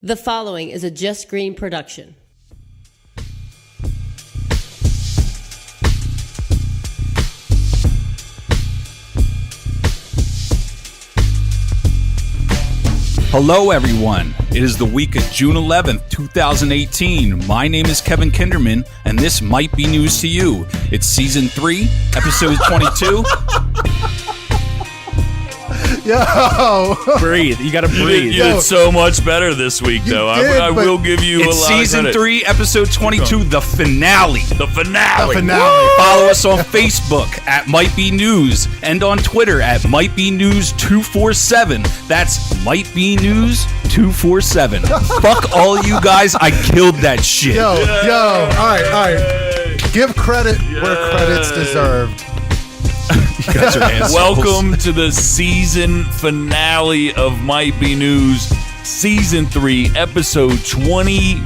The following is a Just Green production. Hello, everyone. It is the week of June 11th, 2018. My name is Kevin Kinderman, and this might be news to you. It's Season 3, Episode 22. Yo! Breathe. You gotta breathe. You did so much better this week, though. I will give you a It's lot Season of credit. 3, Episode 22, the finale. The finale. Follow us on Facebook at Might Be News and on Twitter at Might Be News 247. That's Might Be News 247. Fuck all you guys. I killed that shit. Yo, all right. Give credit where credit's deserved. You guys are assholes. Welcome to the season finale of Might Be News, Season 3, Episode 22.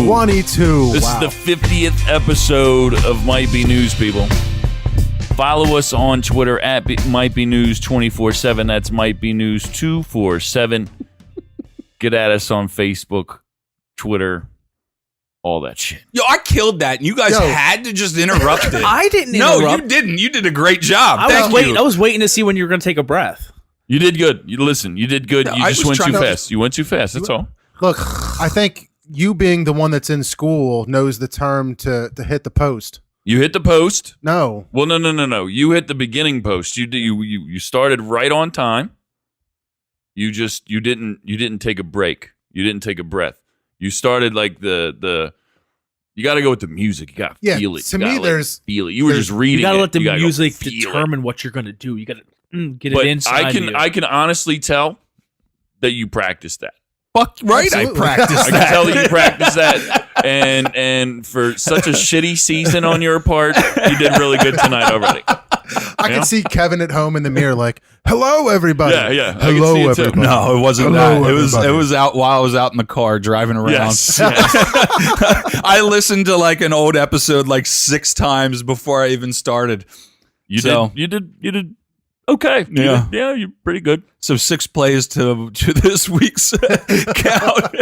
22. This Wow. is the 50th episode of Might Be News, people. Follow us on Twitter at Might Be News 24/7. That's Might Be News 247. Get at us on Facebook, Twitter, all that shit. Yo, I killed that, and you guys had to just interrupt it. I didn't No, interrupt. you didn't. You did a great job. I was waiting to see when you were going to take a breath. You did good. You did good. No, You I just was went too trying to- fast. You went too fast. That's all. Look, I think you being the one that's in school knows the term to hit the post. You hit the post. No. Well, no. You hit the beginning post. You started right on time. You didn't take a break. You didn't take a breath. You started like the. You got to go with the music. You got to feel it. To me, there's feel it. You were just reading. You got to it. let the You gotta go music feel determine what you're going to do. You got to get But it inside you. I can honestly tell that you practiced that. Fuck right, Absolutely. I practiced I that. can tell that you practiced that, and for such a shitty season on your part, you did really good tonight already. I can see Kevin at home in the mirror like, hello, everybody. Yeah. I can Hello, see it too. everybody. No, it wasn't Hello, that. It everybody. was out while I was out in the car driving around. Yes. I listened to like an old episode like 6 times before I even started. You So- did okay. You're pretty good. So 6 plays to this week's count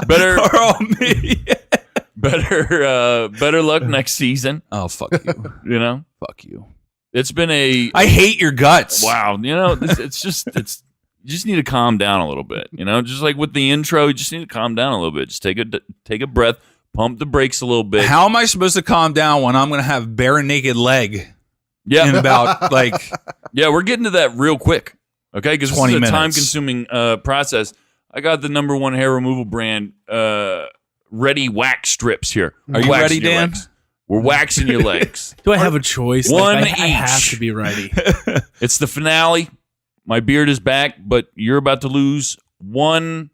Better are on me. better luck next season. Oh, fuck you. You know, Fuck you. it's been I hate your guts. wow. You know, it's you just need to calm down a little bit. You know, just like with the intro, you just need to calm down a little bit. Just take a breath, pump the brakes a little bit. How am I supposed to calm down when I'm going to have bare naked leg Yeah, in about like yeah, we're getting to that real quick. Okay, because this 20 is a minutes. time-consuming process. I got the number one hair removal brand, Ready Wax Strips here. Are you Waxing ready, your Dan? legs. We're waxing your legs. Do I have a choice? One I have each. to be ready. It's the finale. My beard is back, but you're about to lose one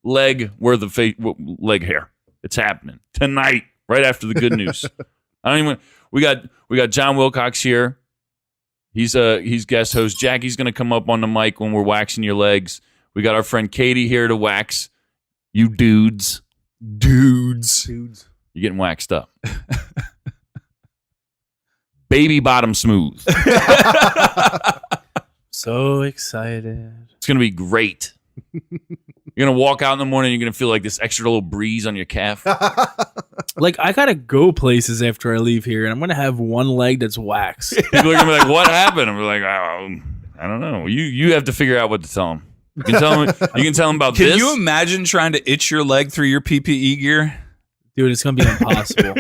leg worth of leg hair. It's happening tonight, right after the good news. I don't even. We got John Wilcox here. He's guest host. Jackie's gonna come up on the mic when we're waxing your legs. We got our friend Katie here to wax you dudes. You're getting waxed up. Baby bottom smooth. So excited. It's going to be great. You're going to walk out in the morning, you're going to feel like this extra little breeze on your calf. Like, I got to go places after I leave here, and I'm going to have one leg that's waxed. People are going to be like, what happened? And we're like, oh, I don't know. You have to figure out what to tell them. You can tell them about Can this. you imagine trying to itch your leg through your PPE gear? Dude, it's going to be impossible.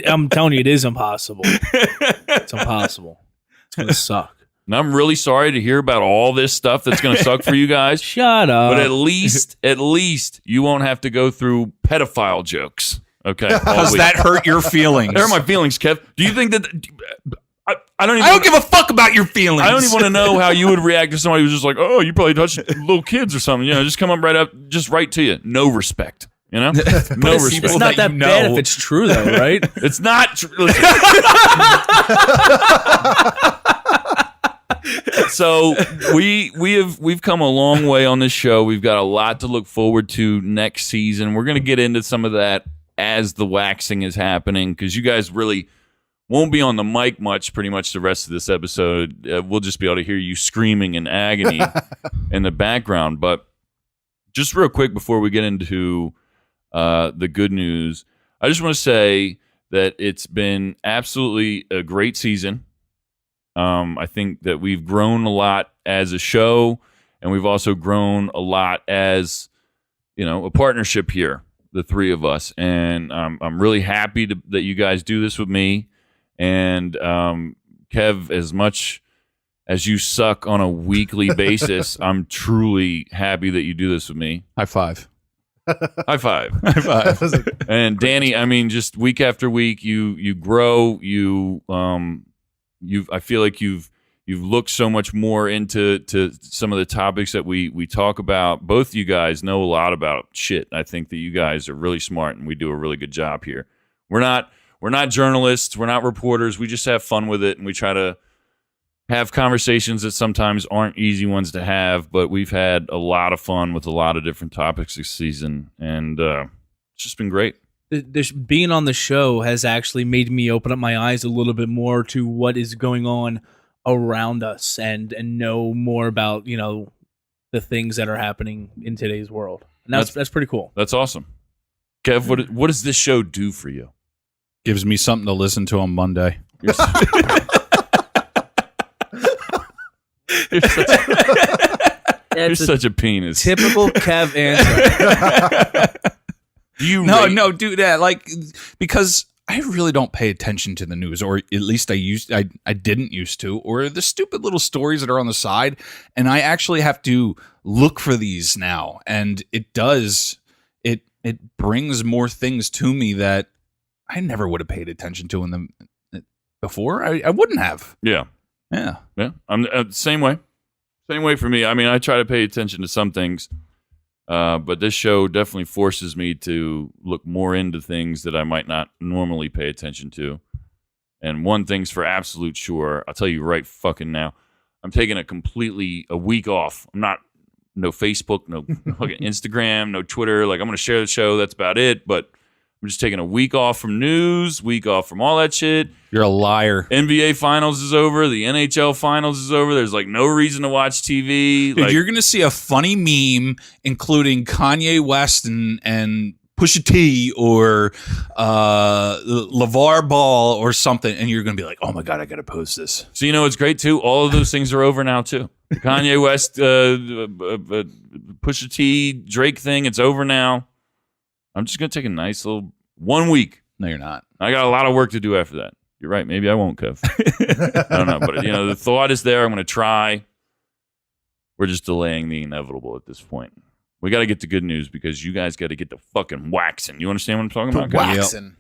I'm telling you, it is impossible. It's impossible. It's going to suck. And I'm really sorry to hear about all this stuff that's going to suck for you guys. Shut up. But at least you won't have to go through pedophile jokes. Okay. all Does week. that hurt your feelings? There are my feelings, Kev. Do you think that... I don't I don't give a fuck about your feelings. I don't even want to know how you would react to somebody who's just like, oh, you probably touched little kids or something. You know, just come up just right to you. No respect. You know? No respect. It's not that that you bad know. if it's true, though, right? It's not true. So we've come a long way on this show. We've got a lot to look forward to next season. We're going to get into some of that as the waxing is happening because you guys really won't be on the mic much pretty much the rest of this episode. We'll just be able to hear you screaming in agony in the background. But Just real quick before we get into the good news, I just want to say that it's been absolutely a great season. I think that we've grown a lot as a show, and we've also grown a lot as, a partnership here, the three of us. And I'm really happy that you guys do this with me. And Kev, as much as you suck on a weekly basis, I'm truly happy that you do this with me. High five. High five. High five. And Danny, I mean, just week after week, you grow. I feel like you've looked so much more into some of the topics that we talk about. Both you guys know a lot about shit. I think that you guys are really smart, and we do a really good job here. We're not journalists. We're not reporters. We just have fun with it, and we try to have conversations that sometimes aren't easy ones to have, but we've had a lot of fun with a lot of different topics this season, and it's just been great. Being on the show has actually made me open up my eyes a little bit more to what is going on around us and know more about, the things that are happening in today's world. And that's pretty cool. That's awesome. Kev, what does this show do for you? Gives me something to listen to on Monday. You're such a penis. Typical Kev answer. No, do that. Because I really don't pay attention to the news, or at least I didn't used to, or the stupid little stories that are on the side. And I actually have to look for these now. And it brings more things to me that I never would have paid attention to in them before. I wouldn't have. Yeah. I'm same way for me. I mean, I try to pay attention to some things, but this show definitely forces me to look more into things that I might not normally pay attention to. And one thing's for absolute sure, I'll tell you right fucking now, I'm taking a week off. I'm not, no Facebook, no fucking Instagram, no Twitter. Like, I'm going to share the show. That's about it. But I'm just taking a week off from news, week off from all that shit. You're a liar. NBA Finals is over. The NHL Finals is over. There's no reason to watch TV. Dude, you're going to see a funny meme including Kanye West and Pusha T or LeVar Ball or something, and you're going to be like, oh my God, I got to post this. So it's great too? All of those things are over now too. The Kanye West, Pusha T, Drake thing, it's over now. I'm just going to take a nice little 1 week. No, you're not. I got a lot of work to do after that. You're right. Maybe I won't, Kev. I don't know. But, the thought is there. I'm going to try. We're just delaying the inevitable at this point. We got to get to good news because you guys got to get the fucking waxing. You understand what I'm talking about? Waxing. Yep.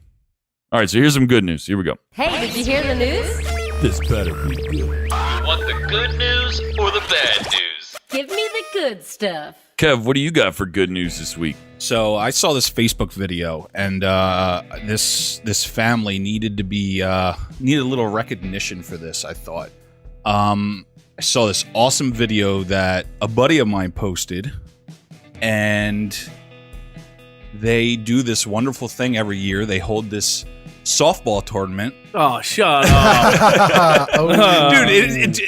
All right, so here's some good news. Here we go. Hey, did you hear the news? This better be good. You want the good news or the bad news? Give me the good stuff. Kev, what do you got for good news this week? So I saw this Facebook video, and this family needed a little recognition for this. I thought I saw this awesome video that a buddy of mine posted, and they do this wonderful thing every year. They hold this softball tournament. Oh, shut up. Dude,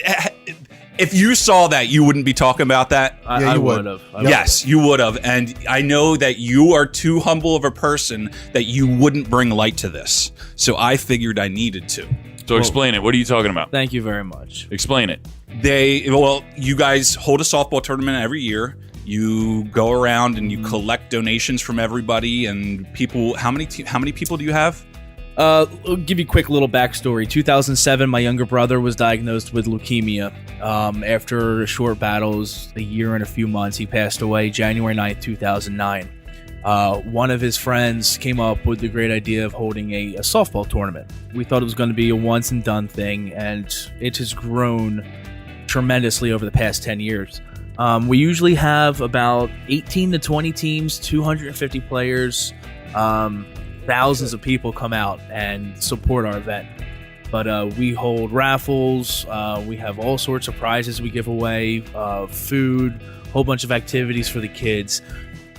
if you saw that, you wouldn't be talking about that. I would have. Yes, you would have. And I know that you are too humble of a person that you wouldn't bring light to this. So I figured I needed to. So explain it. What are you talking about? Thank you very much. Explain it. You guys hold a softball tournament every year. You go around and you collect donations from everybody and people. How many people do you have? I'll give you a quick little backstory. 2007, my younger brother was diagnosed with leukemia. After a short battle, it was a year and a few months, he passed away January 9th, 2009. One of his friends came up with the great idea of holding a softball tournament. We thought it was going to be a once and done thing, and it has grown tremendously over the past 10 years. We usually have about 18 to 20 teams, 250 players. Thousands of people come out and support our event. But we hold raffles. We have all sorts of prizes we give away, food, a whole bunch of activities for the kids.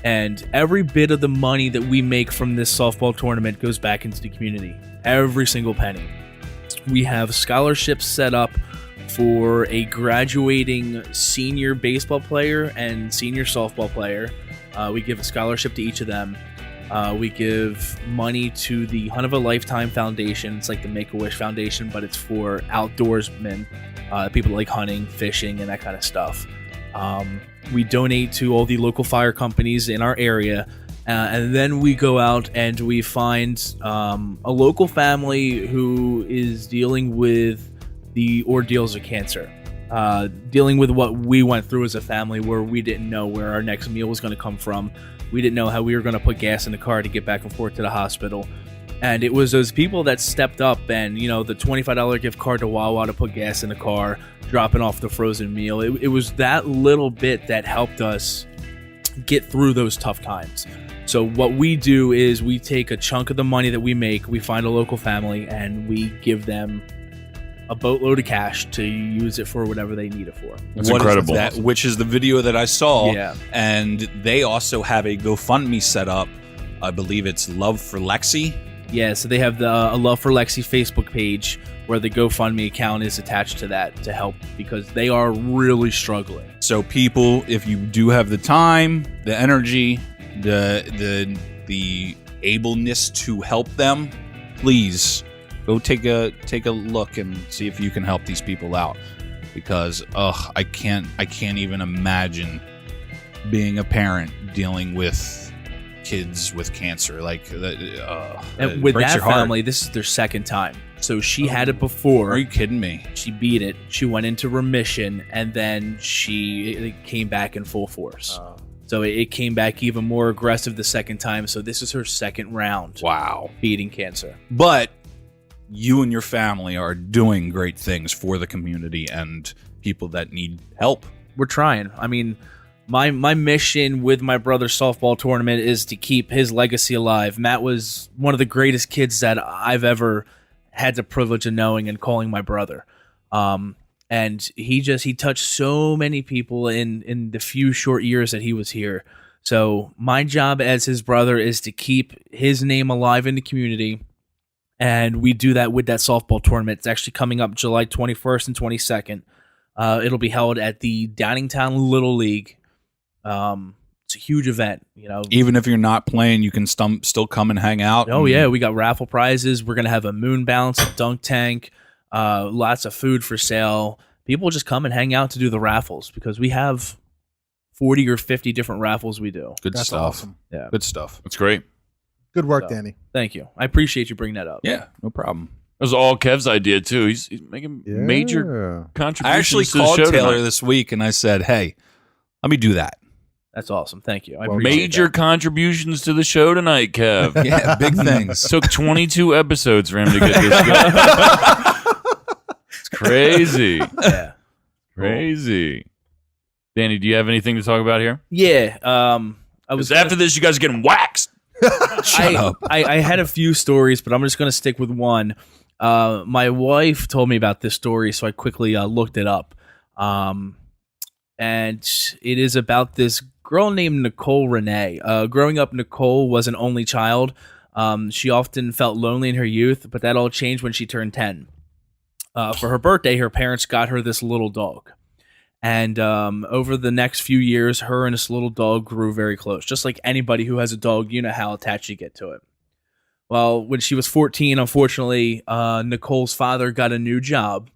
And every bit of the money that we make from this softball tournament goes back into the community. Every single penny. We have scholarships set up for a graduating senior baseball player and senior softball player. We give a scholarship to each of them. We give money to the Hunt of a Lifetime Foundation. It's like the Make-A-Wish Foundation, but it's for outdoorsmen, people that like hunting, fishing, and that kind of stuff. We donate to all the local fire companies in our area, and then we go out and we find a local family who is dealing with the ordeals of cancer. Dealing with what we went through as a family, where we didn't know where our next meal was going to come from. We didn't know how we were going to put gas in the car to get back and forth to the hospital. And it was those people that stepped up, and, you know, the $25 gift card to Wawa to put gas in the car, dropping off the frozen meal. It was that little bit that helped us get through those tough times. So what we do is we take a chunk of the money that we make, we find a local family, and we give them a boatload of cash to use it for whatever they need it for. That's incredible. Which is the video that I saw. Yeah. And they also have a GoFundMe set up. I believe it's Love for Lexi. Yeah, so they have the a Love for Lexi Facebook page where the GoFundMe account is attached to that to help, because they are really struggling. So people, if you do have the time, the energy, the ableness to help them, please go take a look and see if you can help these people out, because I can't even imagine being a parent dealing with kids with cancer. Like And with breaks that your heart. family, this is their second time. So she had it before. Are you kidding me? She beat it. She went into remission, and then it came back in full force. So it came back even more aggressive the second time. So this is her second round. Wow. Beating cancer. But you and your family are doing great things for the community and people that need help. We're trying. I mean, my mission with my brother's softball tournament is to keep his legacy alive. Matt was one of the greatest kids that I've ever had the privilege of knowing and calling my brother. And he touched so many people in the few short years that he was here. So my job as his brother is to keep his name alive in the community. And we do that with that softball tournament. It's actually coming up July 21st and 22nd. It'll be held at the Downingtown Little League. It's a huge event, you know. Even if you're not playing, you can still come and hang out. Oh, yeah. We got raffle prizes. We're going to have a moon bounce, a dunk tank, lots of food for sale. People just come and hang out to do the raffles, because we have 40 or 50 different raffles we do. Good That's stuff. awesome. Yeah. Good stuff. That's great. Good work, So, Danny. Thank you. I appreciate you bringing that up. Yeah, no problem. That was all Kev's idea too. He's making major contributions. I actually to the called show Taylor tonight. this week and I said, hey, let me do that. That's awesome. Thank you. I appreciate Major that. contributions to the show tonight, Kev. Yeah, big things. Took 22 episodes for him to get this going. It's crazy. Yeah. Crazy. Danny, do you have anything to talk about here? Yeah. I was Because after this, you guys are getting waxed. Shut up. I had a few stories, but I'm just going to stick with one. My wife told me about this story, so I quickly looked it up. And it is about this girl named Nicole Renee. Growing up, Nicole was an only child. She often felt lonely in her youth, but that all changed when she turned 10. For her birthday, her parents got her this little dog. And over the next few years, her and this little dog grew very close. Just like anybody who has a dog, you know how attached you get to it. Well, when she was 14, unfortunately, Nicole's father got a new job.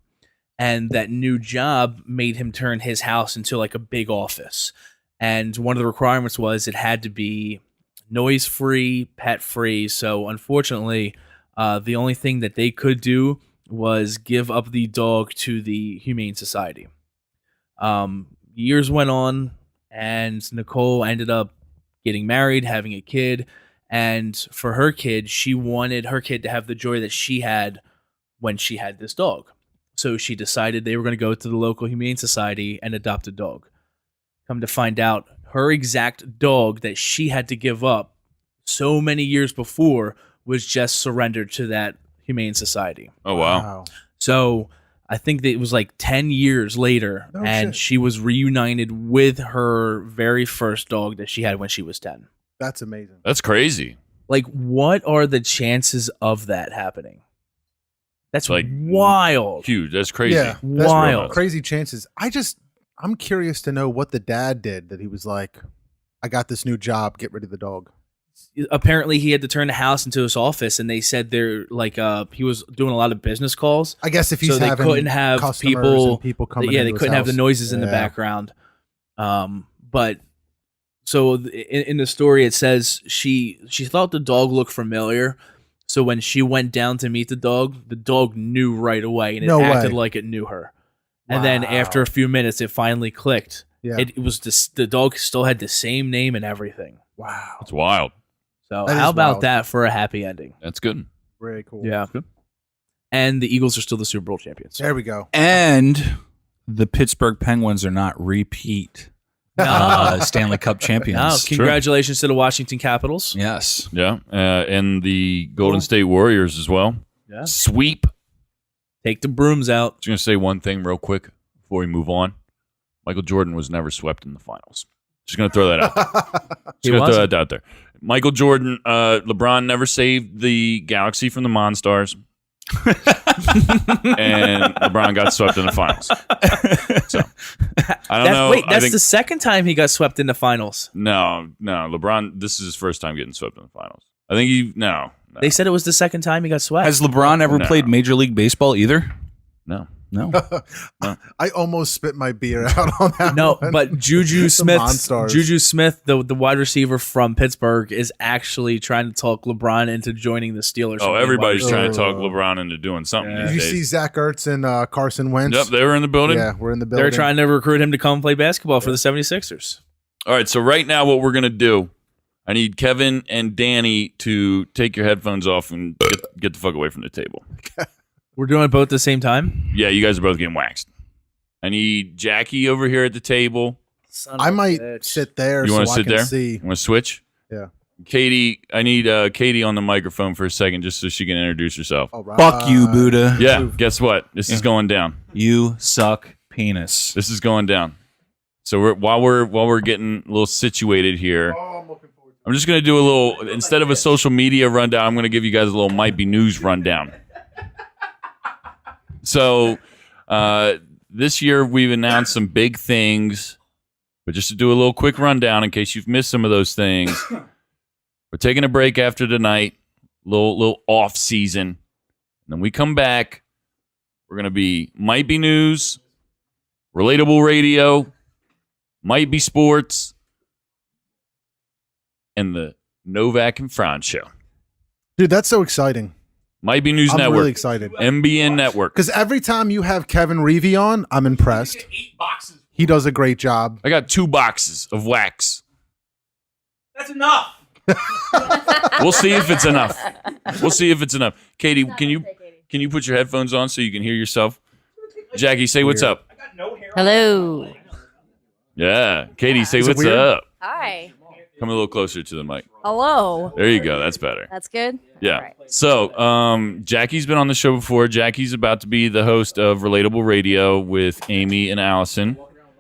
And that new job made him turn his house into like a big office. And one of the requirements was it had to be noise-free, pet-free. So unfortunately, the only thing that they could do was give up the dog to the Humane Society. Years went on, and Nicole ended up getting married, having a kid. And for her kid, she wanted her kid to have the joy that she had when she had this dog. So she decided they were going to go to the local Humane Society and adopt a dog. Come to find out, her exact dog that she had to give up so many years before was just surrendered to that Humane Society. Oh, wow. So I think that it was like 10 years later, and she was reunited with her very first dog that she had when she was 10. That's amazing. That's crazy. Like, what are the chances of that happening? That's Like, wild. Huge. That's crazy. Yeah, that's Wild. crazy chances. I'm curious to know what the dad did that he was like, I got this new job. Get rid of the dog. Apparently, he had to turn the house into his office, and they said they're like he was doing a lot of business calls. I guess if he's so they having couldn't have customers and people coming, yeah, they into couldn't his have the house. noises in the Yeah. background. But so in the story, it says she thought the dog looked familiar. So when she went down to meet the dog knew right away, and it No acted way. like it knew her. And then Wow. after a few minutes, it finally clicked. Yeah. It was the dog still had the same name and everything. Wow. It's wild. So That how is about wild. that for a happy ending? That's good. Very cool. Yeah. And the Eagles are still the Super Bowl champions. There we go. And the Pittsburgh Penguins are not repeat Stanley Cup champions. No, congratulations to the Washington Capitals. Yes. Yeah. And the Golden State Warriors as well. Yeah. Sweep. Take the brooms out. Just going to say one thing real quick before we move on. Michael Jordan was never swept in the finals. Just going to throw that out there. Just going to throw that out there. Michael Jordan, LeBron never saved the Galaxy from the Monstars. And LeBron got swept in the finals. So, I don't know. Wait, I that's think, the second time he got swept in the finals. No. LeBron, this is his first time getting swept in the finals. I think no. They said it was the second time he got swept. Has LeBron ever No. played Major League Baseball either? No. No. I almost spit my beer out on that. No, one. but Juju The Smith, Monstars. the wide receiver from Pittsburgh, is actually trying to talk LeBron into joining the Steelers. Oh, everybody's wide trying to talk receiver. LeBron into doing something Did these you days. see Zach Ertz and Carson Wentz? Yep, they were in the building. Yeah, we're in the building. They're trying to recruit him to come play basketball for the 76ers. All right, so right now what we're going to do, I need Kevin and Danny to take your headphones off and get the fuck away from the table. We're doing it both at the same time. Yeah, you guys are both getting waxed. I need Jackie over here at the table. I might sit there You so want to I sit can there? see. You want to switch? Yeah. Katie, I need Katie on the microphone for a second just so she can introduce herself. All right. Fuck you, Buddha. Yeah, guess what? This is going down. You suck penis. This is going down. So while we're getting a little situated here, I'm just going to do a little, instead of a social media rundown, I'm going to give you guys a little Might Be News rundown. So this year we've announced some big things, but just to do a little quick rundown in case you've missed some of those things, we're taking a break after tonight, little off season. And then we come back, we're going to be Might Be News, Relatable Radio, Might Be Sports, and the Novak and Franz Show. Dude, that's so exciting. Might Be News I'm Network. really excited. MBN Network. Because every time you have Kevin Reevy on, I'm impressed. He does a great job. I got 2 boxes of wax. That's enough. We'll see if it's enough. We'll see if it's enough. Katie, can you put your headphones on so you can hear yourself? Jackie, say what's up. Hello. Yeah. Katie, say Is it what's weird? up. Hi. Come a little closer to the mic. Hello. There you go. That's better. That's good? Yeah. All right. So, Jackie's been on the show before. Jackie's about to be the host of Relatable Radio with Amy and Allison.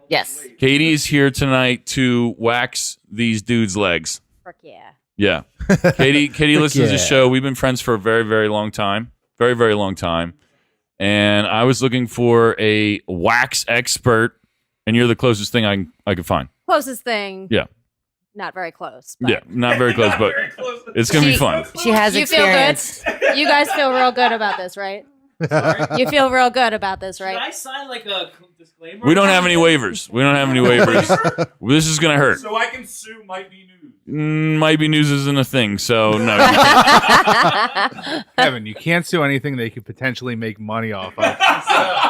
Yes. Katie's here tonight to wax these dudes' legs. Frick yeah. Yeah. Katie listens to the yeah. show. We've been friends for a very, very long time. Very, very long time. And I was looking for a wax expert, and you're the closest thing I could find. Closest thing. Yeah. Not very close. But Yeah. Not very close, but it's going to be fun. She has You feel experience. good? You guys feel real good about this, right? You feel real good about this, Did I right? sign like a disclaimer? We don't have any waivers. This is going to hurt. So I can sue Might Be News. Might Be News isn't a thing, so no. You can't. Kevin, you can't sue anything they could potentially make money off of.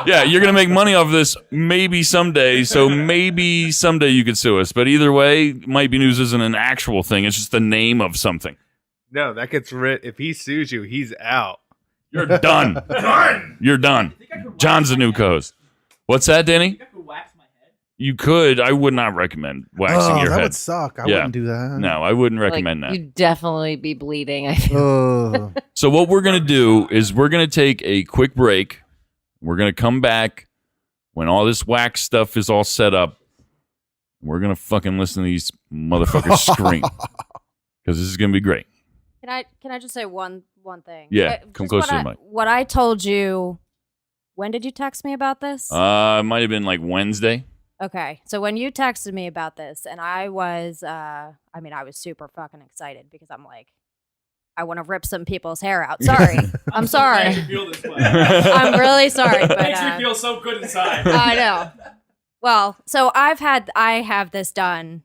Yeah, you're going to make money off of this maybe someday, so maybe someday you could sue us. But either way, Might Be News isn't an actual thing. It's just the name of something. No, that gets rid. If he sues you, he's out. You're done. You're done. John's the new co-host. What's that, Danny? You could. I would not recommend waxing Oh, your that head. would suck. I Yeah. wouldn't do that. No, I wouldn't Like, recommend that. you'd definitely be bleeding. I feel. Ugh. So what we're going to do is we're going to take a quick break. We're going to come back when all this wax stuff is all set up. We're going to fucking listen to these motherfuckers scream. Because this is going to be great. Can I just say one thing? Yeah, come just closer to what the I- mic. What I told you. When did you text me about this? It might have been like Wednesday. Okay, so when you texted me about this, and I was super fucking excited because I'm like, I want to rip some people's hair out. Sorry, I'm sorry. I'm really sorry, but Makes me feel so good inside. I know. Well, so I have this done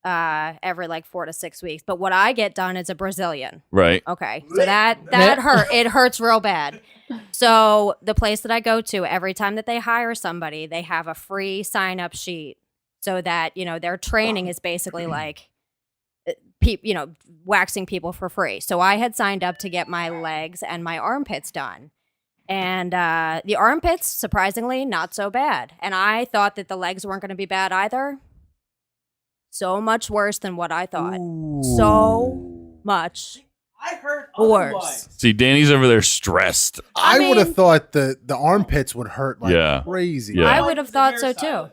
every like 4 to 6 weeks, but what I get done is a Brazilian. Right. Okay, so that hurt. It hurts real bad. So the place that I go to, every time that they hire somebody, they have a free sign up sheet so that their training is basically like, waxing people for free. So I had signed up to get my legs and my armpits done. And the armpits, surprisingly, not so bad. And I thought that the legs weren't going to be bad either. So much worse than what I thought. Ooh. So much worse. See, Danny's over there stressed. I mean, would have thought the armpits would hurt like Yeah. crazy. Yeah. I would have thought so too. And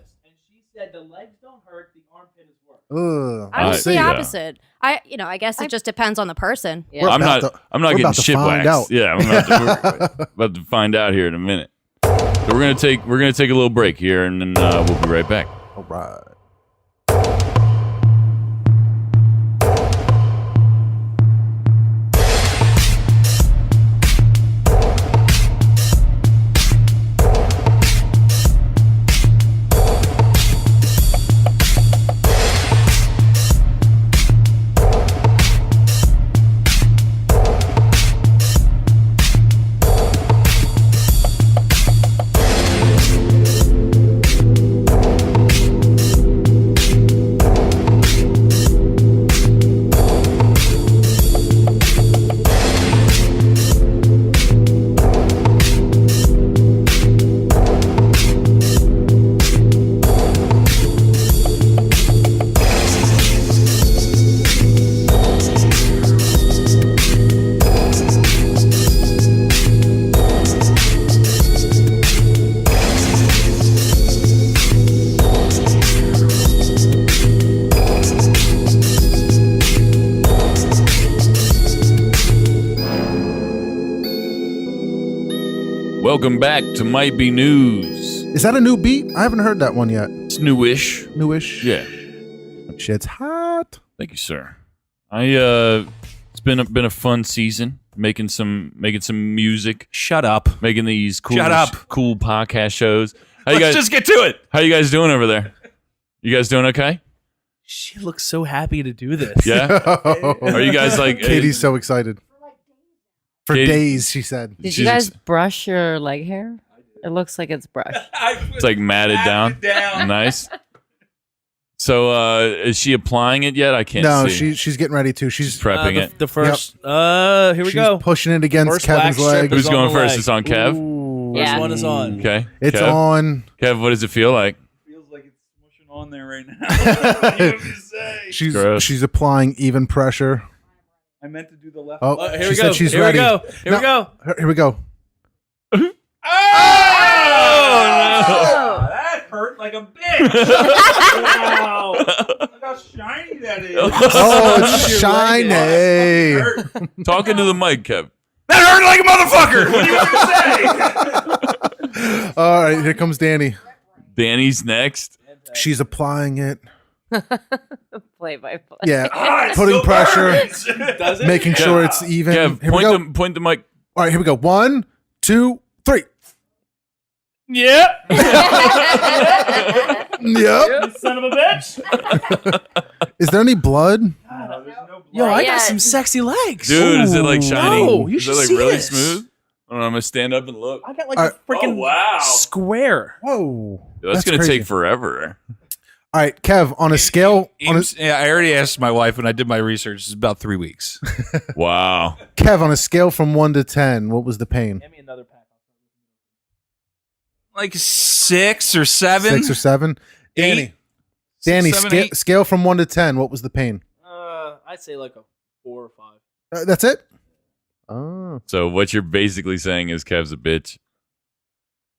she said the legs don't hurt, the armpit is worse. Ugh, I was the yeah. opposite. I guess it just depends on the person. Yeah. I'm about not. to- I'm not we're getting about to shit find waxed. out. Yeah, we're about to find out here in a minute. So we're gonna take a little break here, and then we'll be right back. All right. Welcome back to Might Be News. Is that a new beat? I haven't heard that one yet. It's newish. Newish. Yeah. Shit's hot. Thank you, sir. It's been a fun season making some music, Shut up. making these cool Shut up. cool podcast shows. How you Let's guys just get to it. How you guys doing over there? You guys doing okay? She looks so happy to do this. Yeah. Are you guys like Katie's so excited. For Katie- days, she said. Did She's you guys brush your leg hair? It looks like it's brushed. It's like matted down. Nice. So is she applying it yet? I can't No, see. she's getting ready to. She's prepping it. The first. Here we she's go. pushing it against First Kevin's wax strip leg. Who's is on going the first? leg. It's on Kev. Ooh, Yeah. First one is on. Okay. It's Kev? on. Kev, what does it feel like? Feels like it's smushing on there right now. What do you want me to say? Gross. She's applying even pressure. I meant to do the left. Oh, Here she we said go. she's Here ready. we go. Here we No. go. Here we go. Oh, that hurt like a bitch. Wow. Look how shiny that is. Oh, it's Your shiny. leg hurt. Talking to the mic, Kev. That hurt like a motherfucker. What do you want me to say? All right, here comes Danny. Danny's next. She's applying it. Play by play. Yeah, It putting still pressure, burns. Does it? making sure it's even. Kev, Here we go. point the mic. All right, here we go. 1, 2, 3. Yep. Yep. You son of a bitch. Is there any blood? No, there's no blood. Yo, I Yeah. got some sexy legs. Dude, is it like shiny? No, you is should it like see really this. smooth? I don't know, I'm gonna stand up and look. I got like All a freaking wow. square. Whoa. That's gonna crazy. take forever. All right, Kev, on a scale, Yeah, I already asked my wife when I did my research. It's about 3 weeks. Wow. Kev, on a scale from 1 to 10, what was the pain? Give me another pack. Like 6 or 7. 6 or 7? Eight. Danny, 6, 7, 8. scale from 1 to 10, what was the pain? I'd say like a 4 or 5. That's it? Oh. So what you're basically saying is Kev's a bitch.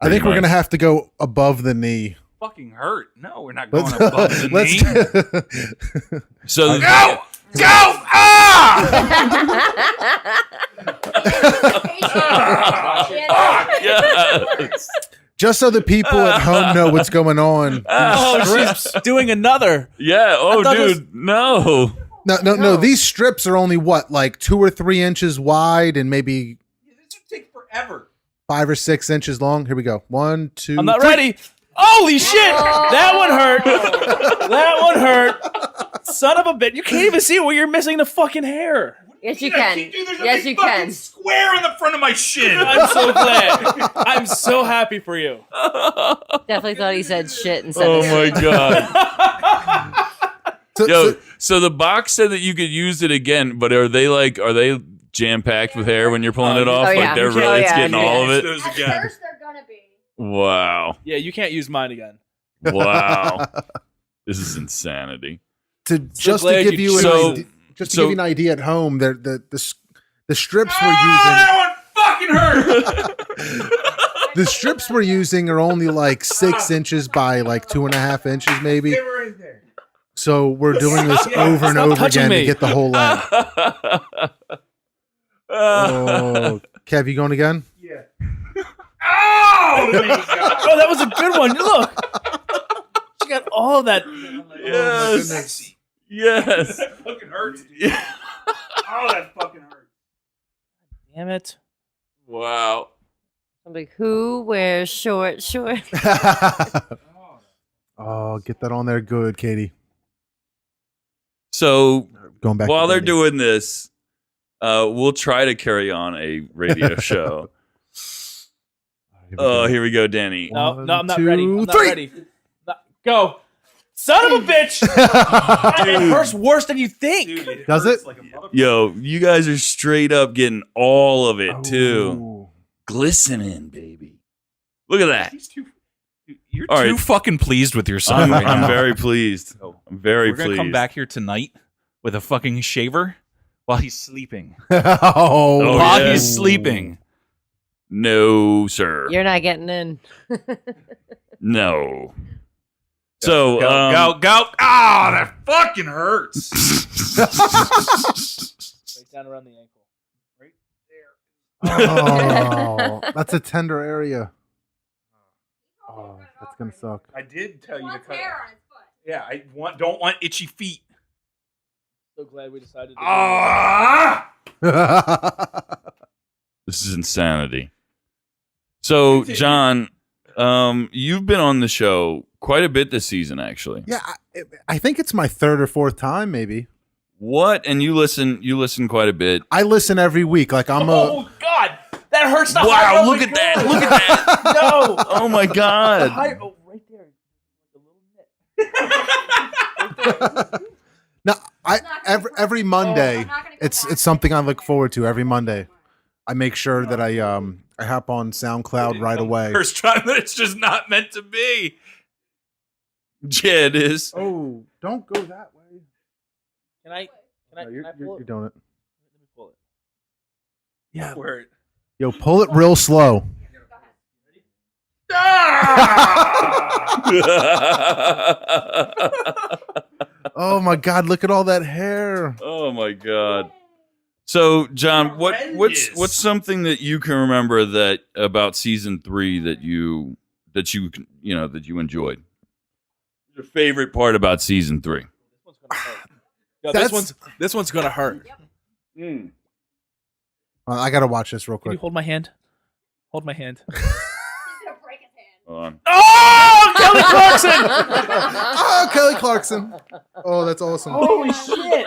I think we're much. going to have to go above the knee. Fucking hurt. No, we're not going Let's, above the knee. So Go! Go! Ah! yes. Just so the people at home know what's going on. Oh, she's doing another. Yeah. Oh, thought it was- dude. No. No. These strips are only what, like 2 or 3 inches wide and maybe This would take forever. 5 or 6 inches long. Here we go. 1, 2. I'm not ready. Holy shit! That one hurt. That one hurt. Son of a bitch. You can't even see it where you're missing the fucking hair. Yes, you Yeah, can. dude, there's a Yes, big you fucking can. square in the front of my shin. I'm so glad. I'm so happy for you. Definitely thought he said shit instead Oh of my god. So, Yo, so the box said that you could use it again, but are they jam packed with hair when you're pulling it off? Oh, yeah. Like they're Oh, really yeah, getting all of it. Those At again. first, they're gonna be. Wow. Yeah, you can't use mine again. Wow. This is insanity. just to glad give you you an So- idea, so- an idea at home, the strips we're using. that one fucking hurt. The strips we're using are only like 6 inches by like 2.5 inches, maybe. They were in there. So we're doing this over and Stop over touching again me. to get the whole leg. Oh, Kev, you going again? Yeah. Oh my god. Oh, that was a good one. Look. She got all of that. Yes. Yes. That fucking hurts. Dude. Oh, that fucking hurts. Damn it. Wow. I'm like, who wears short shorts? Oh, get that on there good, Katie. So Going back. while to they're Katie. doing this, we'll try to carry on a radio show. Here we Oh, go. here we go, Danny. No, One, no, I'm not two, ready. I'm not three. ready. No, go. Son of a bitch. It hurts worse than you think. Dude, it Does hurts it? like a motherfucker. Yo, you guys are straight up getting all of it too. Ooh. Glistening, baby. Look at that. He's too. You're All too right. fucking pleased with yourself right I'm now. very pleased. I'm very We're gonna pleased. come back here tonight with a fucking shaver while he's sleeping. Oh, while yeah. he's sleeping. No, sir. You're not getting in. No. So, Go. Ah, that fucking hurts. Right down around the ankle. Right there. Oh, that's a tender area. Oh, that's gonna suck. I did tell you to Wants cut. hair on his foot. Yeah, I don't want itchy feet. So glad we decided to do Ah! this is insanity. So, John, you've been on the show quite a bit this season, actually. Yeah, I think it's my 3rd or 4th time, maybe. What? And you listen quite a bit. I listen every week. Like I'm a. Oh God, that hurts the Wow, high. look at that. Look at that. No. Oh my The god. high, oh, right there. The little nip. No, I It's not gonna every work. Monday. I'm not gonna go It's back something I look forward to every Monday. I make sure that I hop on SoundCloud right away. First time that it's just not meant to be. Yeah, it is. Oh, don't go that way. Can I No, pull it? you're doing it. Let me pull it. Yeah. Word. Yo, pull it real slow. Oh my God! Look at all that hair. Oh my god. So, John, what's Horrendous. something that you can remember that about season 3 that you enjoyed? Your favorite part about season 3? Yo, That's- this one's gonna hurt. I gotta watch this real Can you quick. hold my hand? Hold my hand. He's gonna break his hand. Hold on. Oh, Kelly Clarkson! Oh, Kelly Clarkson. Oh, that's awesome. Holy shit!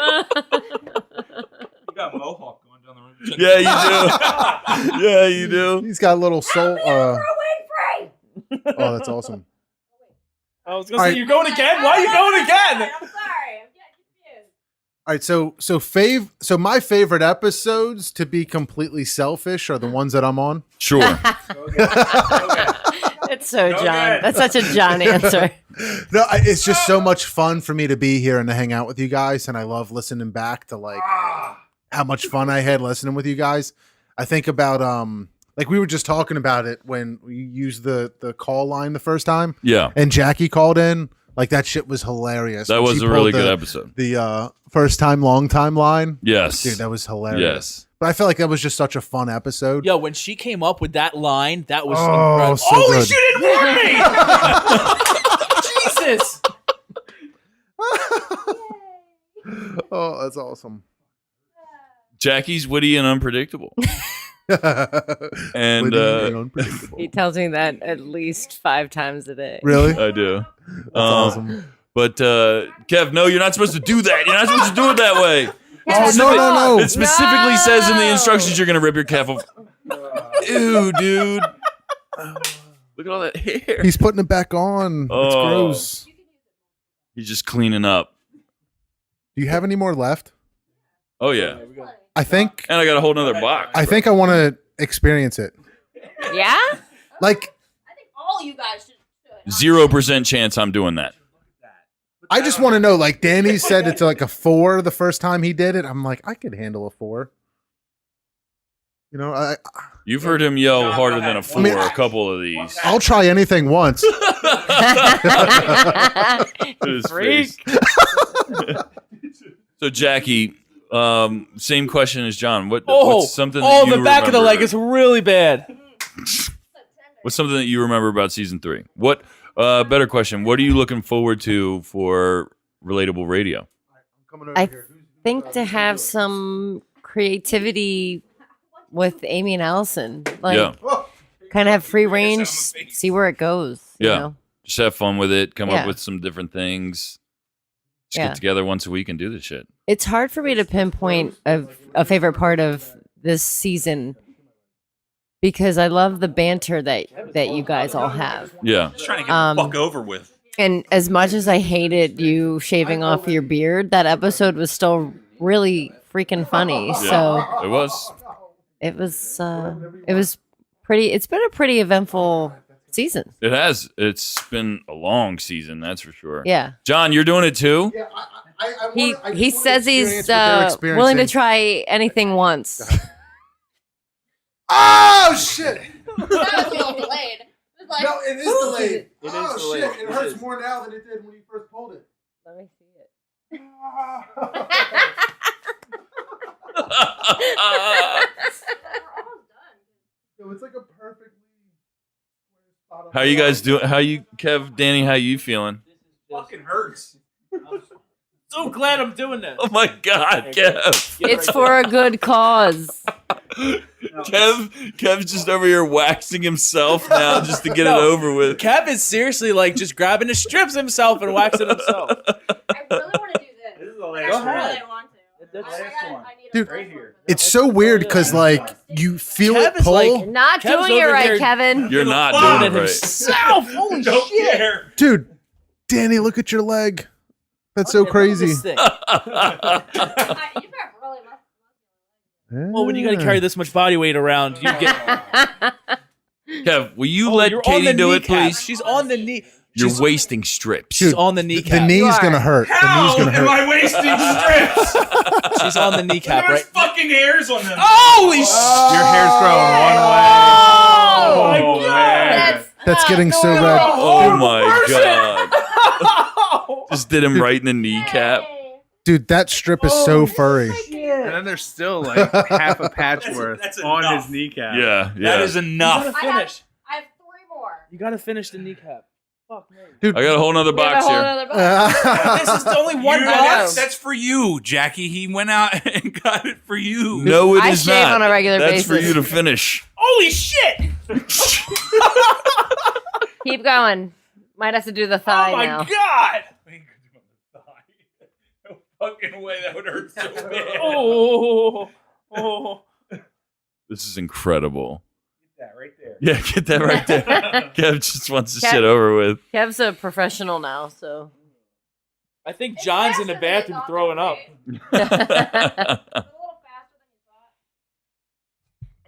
You got a mohawk going down the road. Yeah, you do. Yeah, you do. He's got a little soul. Oprah Winfrey! Oh, that's awesome. I was gonna All say, right. you're going again? Why are you going again? I'm sorry. I'm getting confused. All right, so my favorite episodes, to be completely selfish, are the ones that I'm on. Sure. It's so Go John. ahead. That's such a John answer. No, it's just so much fun for me to be here and to hang out with you guys, and I love listening back to like how much fun I had listening with you guys. I think about like we were just talking about it when we used the call line the first time, Yeah. and Jackie called in. Like that shit was hilarious. That When was she a really pulled good episode. The first time, long time line. Yes. Dude, that was hilarious. Yes. But I felt like that was just such a fun episode. Yo, when she came up with that line, that was Oh, incredible. so Holy good. shit, it warned me! Jesus! Oh, that's awesome. Jackie's witty and unpredictable. And unpredictable. He tells me that at least 5 times a day. Really? I do. That's awesome. But Kev, no, you're not supposed to do that. You're not supposed to do it that way. Oh, no. It specifically says in the instructions you're gonna rip your calf off. Ew, dude. Look at all that hair. He's putting it back on. It's Oh. gross. He's just cleaning up. Do you have any more left? Oh yeah. I think And I got a whole nother box. I want to experience it. Yeah? Like, I think all you guys should. 0% chance I'm doing that. I just want to know, like, Danny said it's like a 4 the first time he did it. I'm like, I could handle a 4. You know, You've heard him yell harder than a 4 a couple of these. I'll try anything once. His face. So Jackie, same question as John. What's something that you the back of the leg remember- is really bad. What's something that you remember about season 3? What better question? What are you looking forward to for Relatable Radio? I think to have some creativity with Amy and Allison. Like, Yeah. kind of have free range, see where it goes. Yeah. You know? Just have fun with it. Come up Yeah. with some different things. Just Yeah. get together once a week and do this shit. It's hard for me to pinpoint a favorite part of this season because I love the banter that you guys all have. Yeah. Just trying to get the fuck over with. And as much as I hated you shaving off your beard, that episode was still really freaking funny. So It was. it was pretty. It's been a pretty eventful season. It has. It's been a long season, that's for sure. Yeah. John, you're doing it too? He says he's willing to try anything once. Oh, shit. That was a little delayed. It was like, No, it is delayed. It is Oh, delayed. shit. It It hurts is. more now than it did when you first pulled it. Let me see it. So it's like a perfectly square spot on How the you guys line. doing? How you, Kev, Danny, how you feeling? Fucking hurts. So glad I'm doing this. Oh my God, Kev. It's for a good cause. Kev's just over here waxing himself now just to get it over with. Kev is seriously like just grabbing the strips himself and waxing himself. I really want to do this. This is the I last one. really want to. one. I need a Dude, first one. It's so weird because, like, you feel Kev it is pull. like- Not Kevin's doing it over right, here- Kevin. You're not Doing doing it it right. himself. Holy Don't shit. care. Dude, Danny, look at your leg. That's so crazy. This thing. You better really must. Well, when you got to carry this much body weight around, you get. Kev, will you Oh, let you're on Katie the do it, kneecap. please? She's on the knee. You're She's, wasting strips. she's Dude, on the The kneecap. knee's You are. gonna hurt. The knee's How gonna am hurt. I wasting strips? She's on the kneecap, There's right? fucking hairs on them. Holy Your hair's growing one way. Oh, my Oh, God. man. That's getting so bad. Oh my God. Just did him right in the kneecap. Dude, that strip is so furry. And then there's still like half a patch worth that's on enough. his kneecap. Yeah, That yeah. is enough. You gotta I have finish. 3 more. You gotta finish the kneecap. Fuck me. Dude, I got a whole nother We have a box whole here. nother box. This is only one You- box. that's for you, Jackie. He went out and got it for you. No, it I is shave not. on a regular That's for basis. you to finish. Holy shit! Keep going. Might have to do the thigh Oh my now. God! No fucking way that would hurt so bad. Oh, oh. This is incredible. That right there. Yeah, get that right there. Kev just wants this Kev- shit over with. Kev's a professional now, so. I think John's in the bathroom throwing up.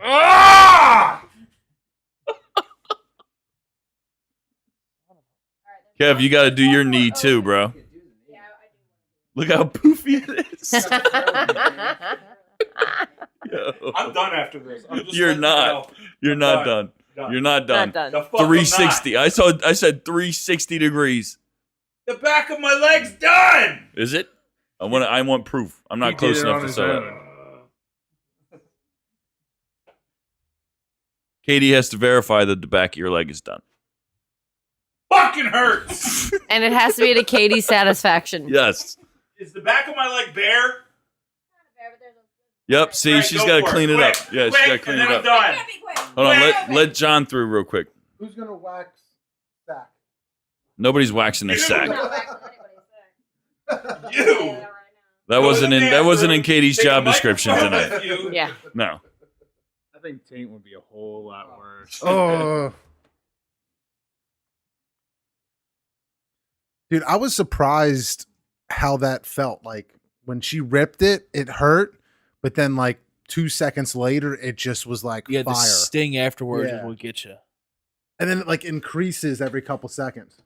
Ah! Kev, you got to do your knee too, bro. Look how poofy it is. Yo. I'm done after this. I'm just You're letting not. it go. You're I'm not done. done. You're not done. Not done. The fuck I'm 360. I said 360 degrees. not. The back of my leg's done. Is it? I want proof. I'm not He close did it enough on to his say own. that. Katie has to verify that the back of your leg is done. Fucking hurts. And it has to be to Katie's satisfaction. Yes. Is the back of my leg bare? Yep. See, Right, she's go got to for it. clean it Quick, up. Yeah, quick, she's got to clean and it then up. I'm done. Hold on. Let John through real quick. Who's gonna wax sack? Nobody's waxing their sack. You. That wasn't in Katie's Take a job description microphone tonight. with you. Yeah. No. I think taint would be a whole lot worse. Oh, dude, I was surprised how that felt. Like when she ripped it, it hurt, but then like 2 seconds later, it just was like Yeah, the fire, sting afterwards Yeah. will get you. and then it like increases every couple seconds.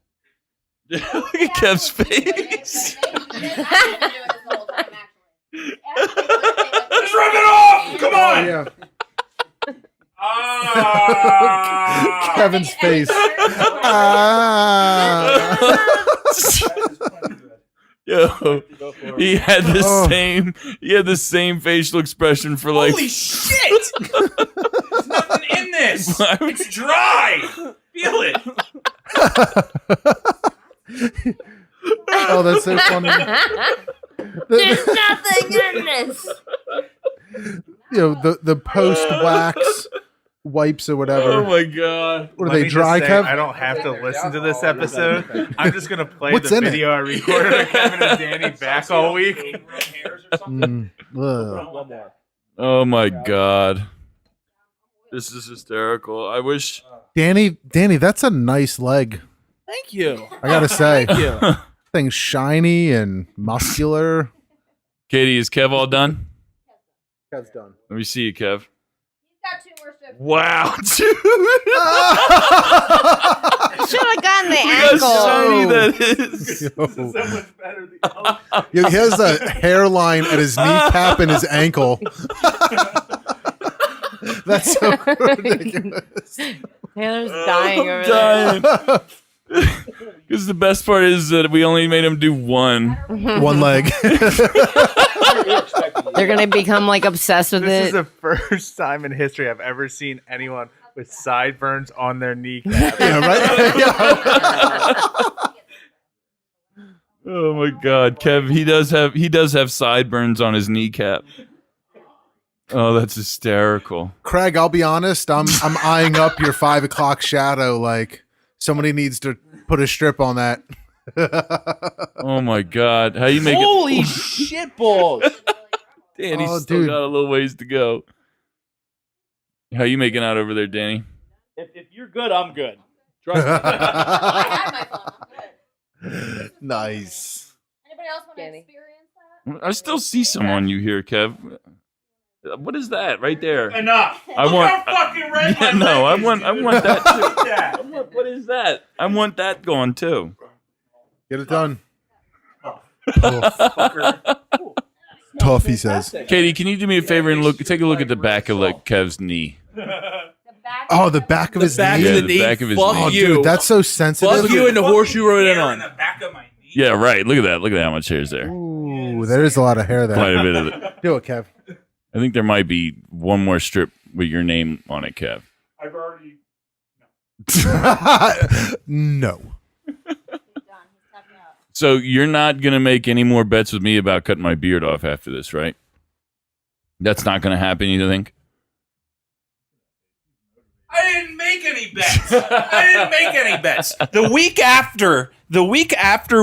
Look at Kev's face. Just rub it off. Come on. Yeah, Ah. Kevin's face. Yo, he had the same facial expression for like. Holy shit! There's nothing in this. It's dry. Feel it. Oh, that's so funny. There's nothing in this. You know, the post wax wipes or whatever. Oh my god! What are Let they me dry, just say, Kev? I don't have to listen to this episode. I'm just gonna play What's the in it? video I recorded of Kevin and Danny back all week. Ugh. Oh my god! This is hysterical. I wish. Danny, that's a nice leg. Thank you. I gotta say, Thank you. thing's shiny and muscular. Katie, is Kev all done? Kev's done. Let me see you, Kev. Got 2 more strips. Wow, dude! Should have gotten the Look how ankle. shiny that is. Yo, he has a hairline at his kneecap and his ankle. That's so ridiculous. Taylor's dying over Dying. Because the best part is that we only made him do one. One leg. there. They're gonna become like obsessed with This is it. the first time in history I've ever seen anyone with sideburns on their kneecap. Yeah, right? Oh my god, Kev, he does have sideburns on his kneecap. Oh, that's hysterical. Craig, I'll be honest. I'm eyeing up your 5 o'clock shadow. Like somebody needs to put a strip on that. Oh my god. How you make it? Holy shit balls. Danny's Oh, still dude. got a little ways to go. How you making out over there, Danny? If you're good, I'm good. Trust me. I have my phone. I'm good. Nice. Anybody else want to Danny. experience that? I still see some on you here, Kev. What is that right there? Enough. I Look want- how fucking red Yeah, my no, leg I is, want dude. that too. Look at that. What is that? I want that going too. Get it done. Tough, he says. Katie, can you do me a favor and take a look at the back of like Kev's knee? The back. Oh, the back of his back knee. Yeah, of the the knee. back of his Fuck knee. Oh, you. dude, that's so sensitive. Fuck you and the horse you rode in Hair on. the back of my knee. Yeah, right. Look at that. Look at how much hair's there. Ooh, there is a lot of hair Quite there. a bit of it. Do it, Kev. I think there might be one more strip with your name on it, Kev. I've already. No. He's done. He's stepping out. So you're not gonna make any more bets with me about cutting my beard off after this, right? That's not gonna happen, you think? I didn't make any bets. I didn't make any bets. The week after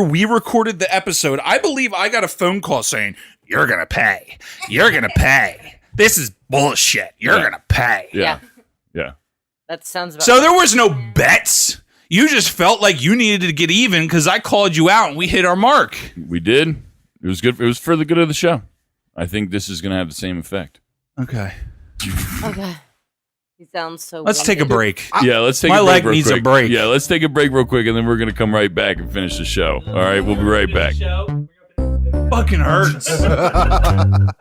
we recorded the episode, I believe I got a phone call saying, "You're gonna pay. You're gonna pay. This is bullshit. You're Yeah. gonna pay." Yeah. Yeah. That sounds about So there was no bets. You just felt like you needed to get even because I called you out and we hit our mark. We did. It was good. It was for the good of the show. I think this is gonna have the same effect. Okay. Okay. He sounds so. Let's take a winded. break. Yeah, let's take my a break leg real needs a quick. break. Yeah, let's take a break real quick, and then we're gonna come right back and finish the show. All right, we'll be right back. Fucking hurts.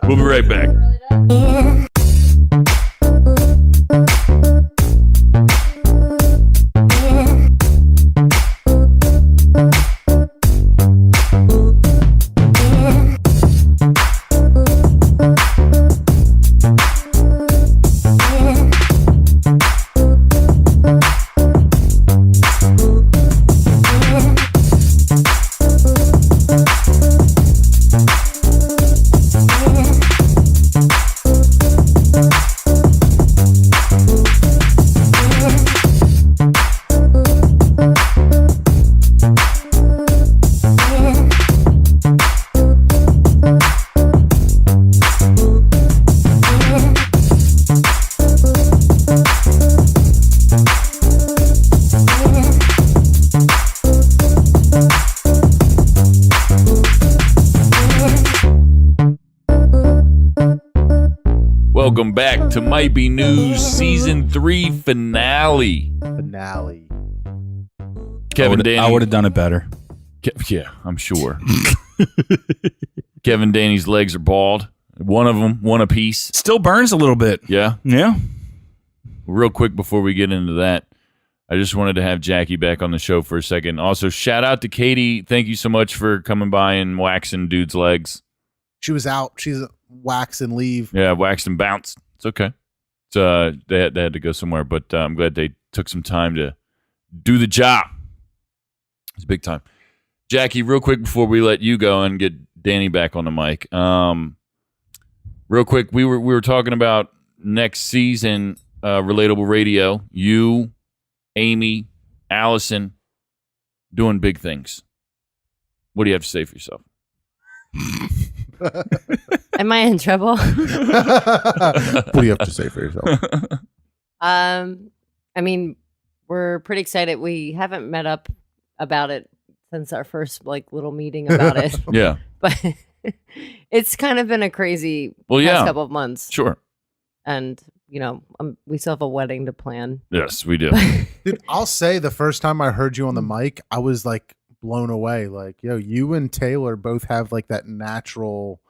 We'll be right back. Really does. welcome back to Might Be News Season 3 finale. Kevin Danny. I would have done it better. Yeah, I'm sure. Kevin Danny's legs are bald. One of them, one apiece. Still burns a little bit. Yeah. Yeah. Real quick before we get into that, I just wanted to have Jackie back on the show for a second. Also, shout out to Katie. Thank you so much for coming by and waxing dude's legs. She was out. She's wax and leave. Yeah, waxed and bounced. It's okay. So they had to go somewhere, but I'm glad they took some time to do the job. It's big time. Jackie, real quick before we let you go and get Danny back on the mic. Real quick, we were talking about next season, Relatable Radio. You, Amy, Allison, doing big things. What do you have to say for yourself? Am I in trouble? What do you have to say for yourself? I mean, we're pretty excited. We haven't met up about it since our first little meeting about it. Yeah. But it's kind of been a crazy yeah. couple of months. Sure. And, we still have a wedding to plan. Yes, we do. Dude, I'll say the first time I heard you on the mic, I was blown away. Yo, you and Taylor both have that natural,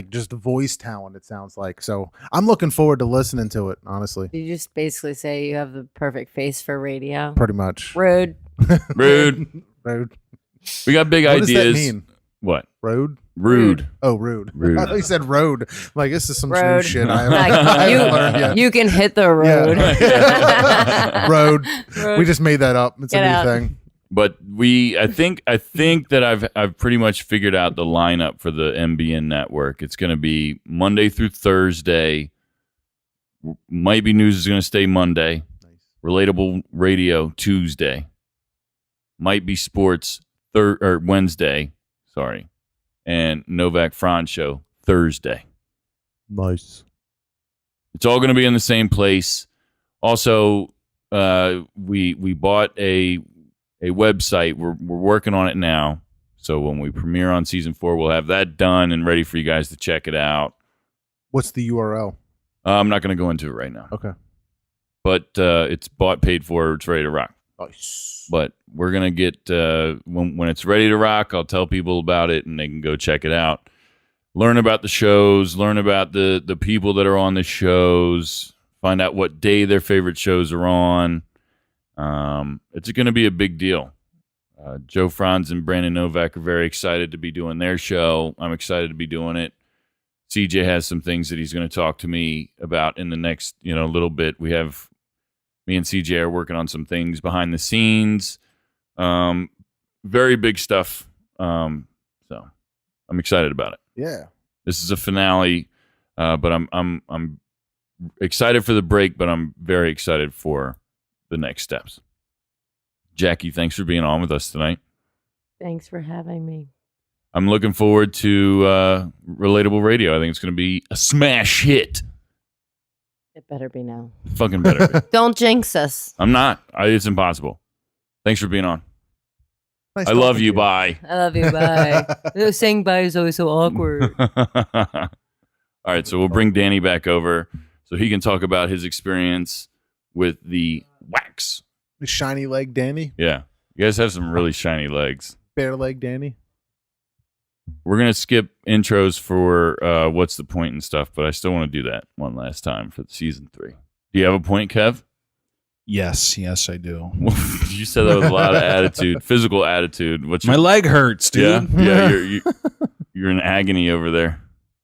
just voice talent, it sounds like. So I'm looking forward to listening to it, honestly. You just basically say you have the perfect face for radio. Pretty much. Rude. Rude. Rude. We got big What ideas. does that mean? What? Road? Rude. Oh, rude. Rude. I thought you said road. This is some new Road. shit. I Like, haven't learned yet. you can hit the road. Yeah. Road. Road. We just made that up. It's Get a new out. thing. But I think that I've pretty much figured out the lineup for the MBN network. It's going to be Monday through Thursday. Might Be News is going to stay Monday. Relatable Radio Tuesday. Might Be Sports Wednesday. Sorry. And Novak Franz Show Thursday. Nice. It's all going to be in the same place. Also, we bought a website. We're working on it now. So when we premiere on season 4, we'll have that done and ready for you guys to check it out. What's the URL? I'm not going to go into it right now. Okay. But it's bought, paid for. It's ready to rock. Nice. But we're going to get, when it's ready to rock, I'll tell people about it and they can go check it out. Learn about the shows, learn about the people that are on the shows, find out what day their favorite shows are on. It's going to be a big deal. Joe Franz and Brandon Novak are very excited to be doing their show. I'm excited to be doing it. CJ has some things that he's going to talk to me about in the next, little bit. Me and CJ are working on some things behind the scenes. Very big stuff. So I'm excited about it. Yeah. This is a finale, but I'm excited for the break, but I'm very excited for the next steps. Jackie, thanks for being on with us tonight. Thanks for having me. I'm looking forward to Relatable Radio. I think it's going to be a smash hit. It better be now. Fucking better be. Don't jinx us. I'm not. It's impossible. Thanks for being on. Nice I love talking you. to Bye. I love you. Bye. Saying bye is always so awkward. All right, so we'll bring Danny back over so he can talk about his experience with the wax. The shiny leg Danny. Yeah. You guys have some really shiny legs. Bare leg Danny. We're going to skip intros for what's the point and stuff, but I still want to do that one last time for the season 3. Do you have a point, Kev? Yes, I do. You said that with a lot of attitude, physical attitude. What's My your, leg hurts, dude. Yeah, you're in agony over there.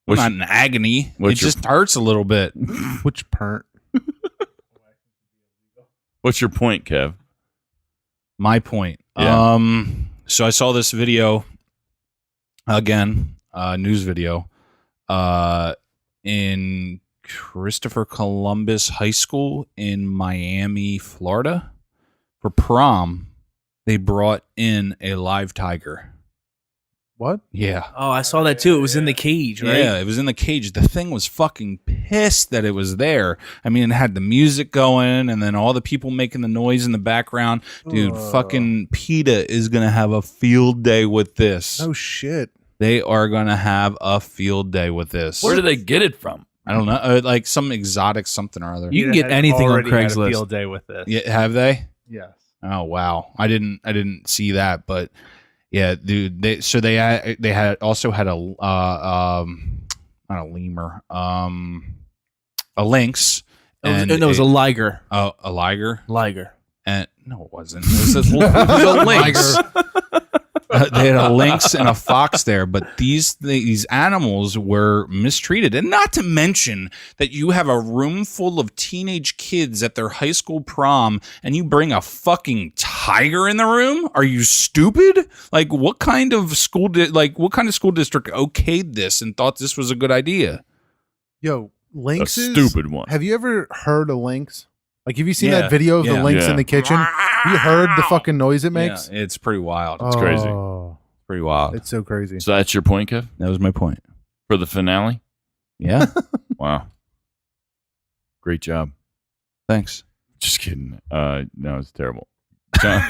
I'm not in agony. It what's your- just hurts a little bit. Which pernt? What's your point, Kev? My point. Yeah. So I saw this video again, news video, in Christopher Columbus High School in Miami, Florida. For prom, they brought in a live tiger. What? Yeah. Oh, I saw that too. It was in the cage, right? Yeah, it was in the cage. The thing was fucking pissed that it was there. I mean, it had the music going and then all the people making the noise in the background. Dude, fucking PETA is going to have a field day with this. Oh, shit. They are going to have a field day with this. Where do they get it from? I don't know, like some exotic something or other. You can Peter get has anything on already had a Craigslist. field day with this. Yeah, have they? Yes. Oh wow, I didn't see that, but yeah, dude. They had also had a not a lemur, a lynx. It was a liger. A liger. Liger. And no, it wasn't. It was a lynx. They had a lynx and a fox there, but these animals were mistreated. And not to mention that you have a room full of teenage kids at their high school prom and you bring a fucking tiger in the room? Are you stupid? Like what kind of school district okayed this and thought this was a good idea? Yo, A lynxes. stupid one. Have you ever heard a lynx? Like, have you seen Yeah, that video of the yeah. lynx Yeah. in the kitchen? You heard the fucking noise it makes? Yeah, it's pretty wild. It's crazy. Oh, Pretty wild. it's so crazy. So that's your point, Kev, That was my point. for the finale? Yeah. Wow. Great job. Thanks. Just kidding. No, it's terrible. John,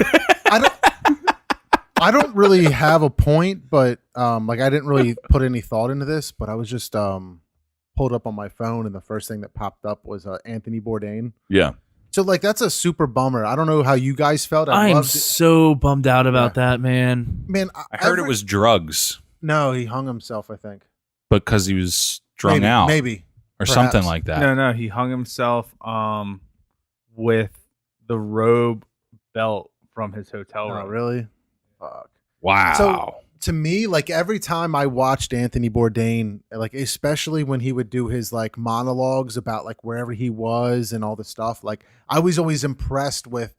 I don't really have a point, but like I didn't really put any thought into this, but I was just pulled up on my phone and the first thing that popped up was Anthony Bourdain. yeah. So like that's a super bummer. I don't know how you guys felt. I am loved it. so bummed out about that, man. Man, I heard it was drugs no. He hung himself. I think because he was strung maybe, out maybe or perhaps. something like that. No, he hung himself with the robe belt from his hotel Oh, room. really? Fuck. Wow. So to me, like every time I watched Anthony Bourdain, like especially when he would do his like monologues about like wherever he was and all the stuff, like I was always impressed with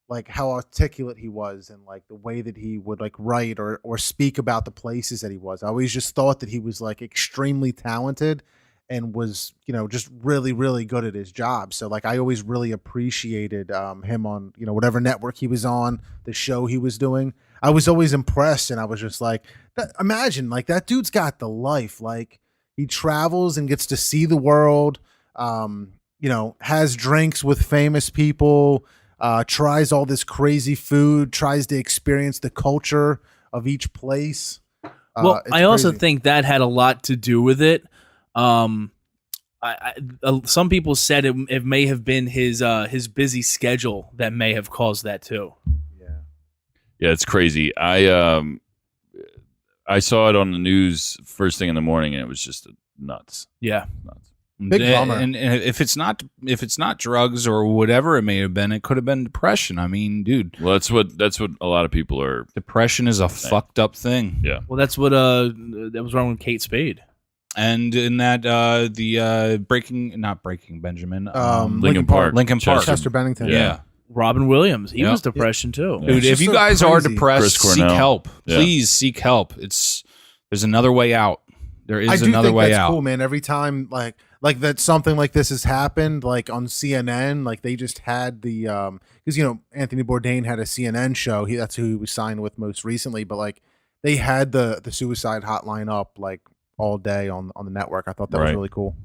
like how articulate he was and like the way that he would like write or speak about the places that he was. I always just thought that he was like extremely talented and was, you know, just really, really good at his job. So like I always really appreciated him on, you know, whatever network he was on, the show he was doing. I was always impressed, and I was just like, imagine, like that dude's got the life. Like he travels and gets to see the world. You know, has drinks with famous people. Tries all this crazy food. Tries to experience the culture of each place. Well, it's I also crazy. think that had a lot to do with it. Some people said it may have been his busy schedule that may have caused that too. Yeah, it's crazy. I saw it on the news first thing in the morning, and it was just nuts. Yeah. Nuts. Big bummer. And if it's not drugs or whatever it may have been, it could have been depression. I mean, dude, Well, that's what a lot of people are. depression is a fucked up thing. Yeah. Well, that's what that was wrong with Kate Spade. And in that not Breaking Benjamin, Lincoln Park. Lincoln Park. Chester Bennington. Yeah. Robin Williams, he Yeah. was depression too. Yeah. Dude, It's if just you so guys are crazy. depressed, Chris seek Cornell. help. Yeah. Please seek help. There's another way out. There is I do another think way that's out. cool, man. Every time like that something like this has happened, like on CNN, like they just had the because you know Anthony Bourdain had a CNN show. That's who he was signed with most recently, but like they had the suicide hotline up like all day on the network. I thought that was Right. really cool.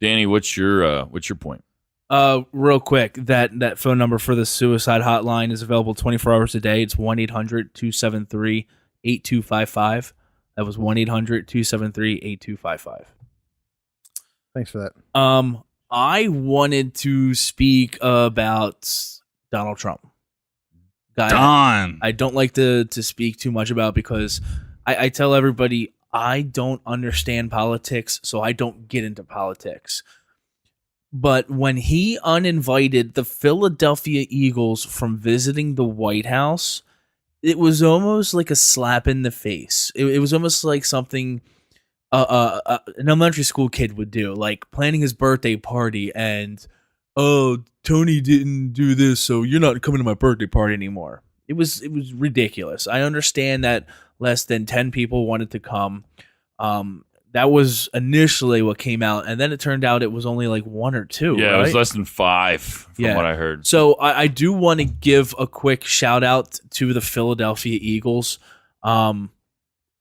Danny, what's your point? Real quick, that phone number for the suicide hotline is available 24 hours a day. It's 1-800-273-8255. That was 1-800-273-8255. Thanks for that. I wanted to speak about Donald Trump. Guy Don. I don't like to speak too much about because I tell everybody I don't understand politics, so I don't get into politics. But when he uninvited the Philadelphia Eagles from visiting the White House, it was almost like a slap in the face. It was almost like something an elementary school kid would do, like planning his birthday party and, oh, Tony didn't do this, so you're not coming to my birthday party anymore. It was ridiculous. I understand that less than 10 people wanted to come. That was initially what came out, and then it turned out it was only like 1 or 2. Yeah, right? it was less than 5 from Yeah. what I heard. So I do want to give a quick shout out to the Philadelphia Eagles.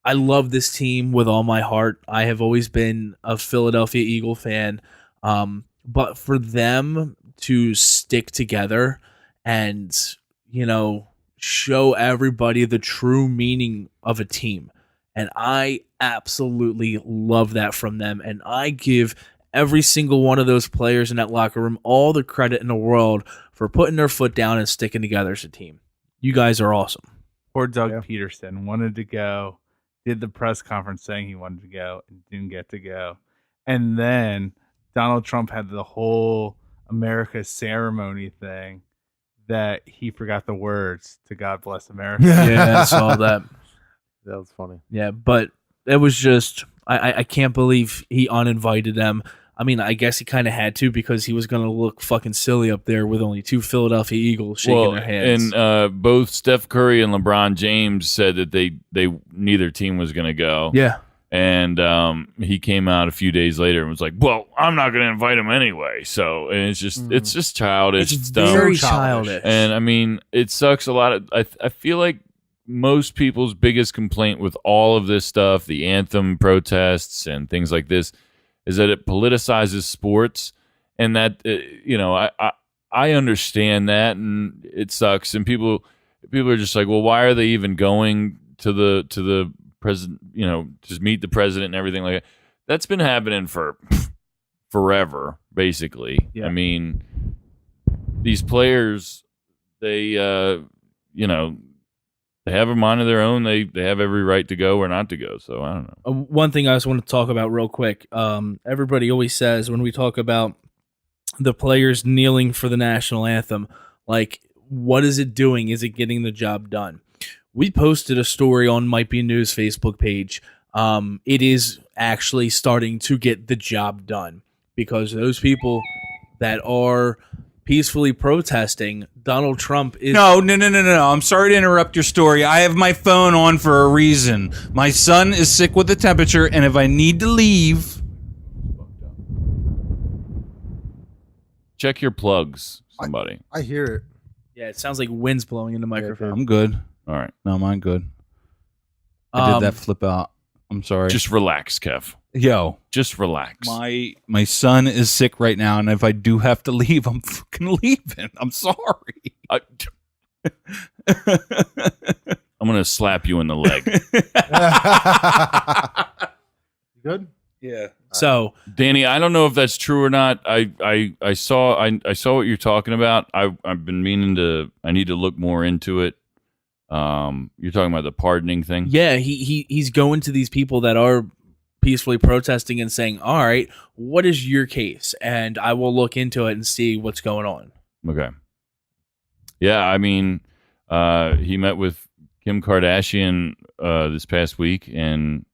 I love this team with all my heart. I have always been a Philadelphia Eagle fan. But for them to stick together and, you know, show everybody the true meaning of a team. And I absolutely love that from them. And I give every single one of those players in that locker room all the credit in the world for putting their foot down and sticking together as a team. You guys are awesome. Poor Doug Peterson wanted to go, did the press conference saying he wanted to go and didn't get to go. And then Donald Trump had the whole America ceremony thing that he forgot the words to God Bless America. Yeah, I saw that. That was funny. Yeah, but it was just, I can't believe he uninvited them. I mean, I guess he kind of had to because he was going to look fucking silly up there with only 2 Philadelphia Eagles shaking their hands. And both Steph Curry and LeBron James said that they neither team was going to go. Yeah. And he came out a few days later and was like, "Well, I'm not going to invite him anyway." So, and it's just childish. It's dumb. very childish. And I mean, it sucks a lot. I feel like most people's biggest complaint with all of this stuff, the anthem protests and things like this, is that it politicizes sports, and that I understand that, and it sucks. And people are just like, well, why are they even going to the president? Just meet the president and everything like that. That's been happening for forever, basically. Yeah. I mean, these players, they they have a mind of their own. They have every right to go or not to go. So I don't know. One thing I just want to talk about real quick. Everybody always says when we talk about the players kneeling for the national anthem, like, what is it doing? Is it getting the job done? We posted a story on Might Be News Facebook page. It is actually starting to get the job done because those people that are peacefully protesting, Donald Trump is... No. I'm sorry to interrupt your story. I have my phone on for a reason. My son is sick with the temperature, and if I need to leave... Check your plugs, somebody. I hear it. Yeah, it sounds like wind's blowing in the microphone. I'm good. All right. No, mine good. I did that flip out. I'm sorry. Just relax, Kev. Yo, Just relax. my son is sick right now, and if I do have to leave, I'm fucking leaving. I'm sorry. I'm going to slap you in the leg. Good? Yeah. So, Danny, I don't know if that's true or not. I saw what you're talking about. I've been meaning to. I need to look more into it. You're talking about the pardoning thing. yeah, he's going to these people that are peacefully protesting and saying, all right, what is your case? And I will look into it and see what's going on. Okay. Yeah, I mean, he met with Kim Kardashian this past week, and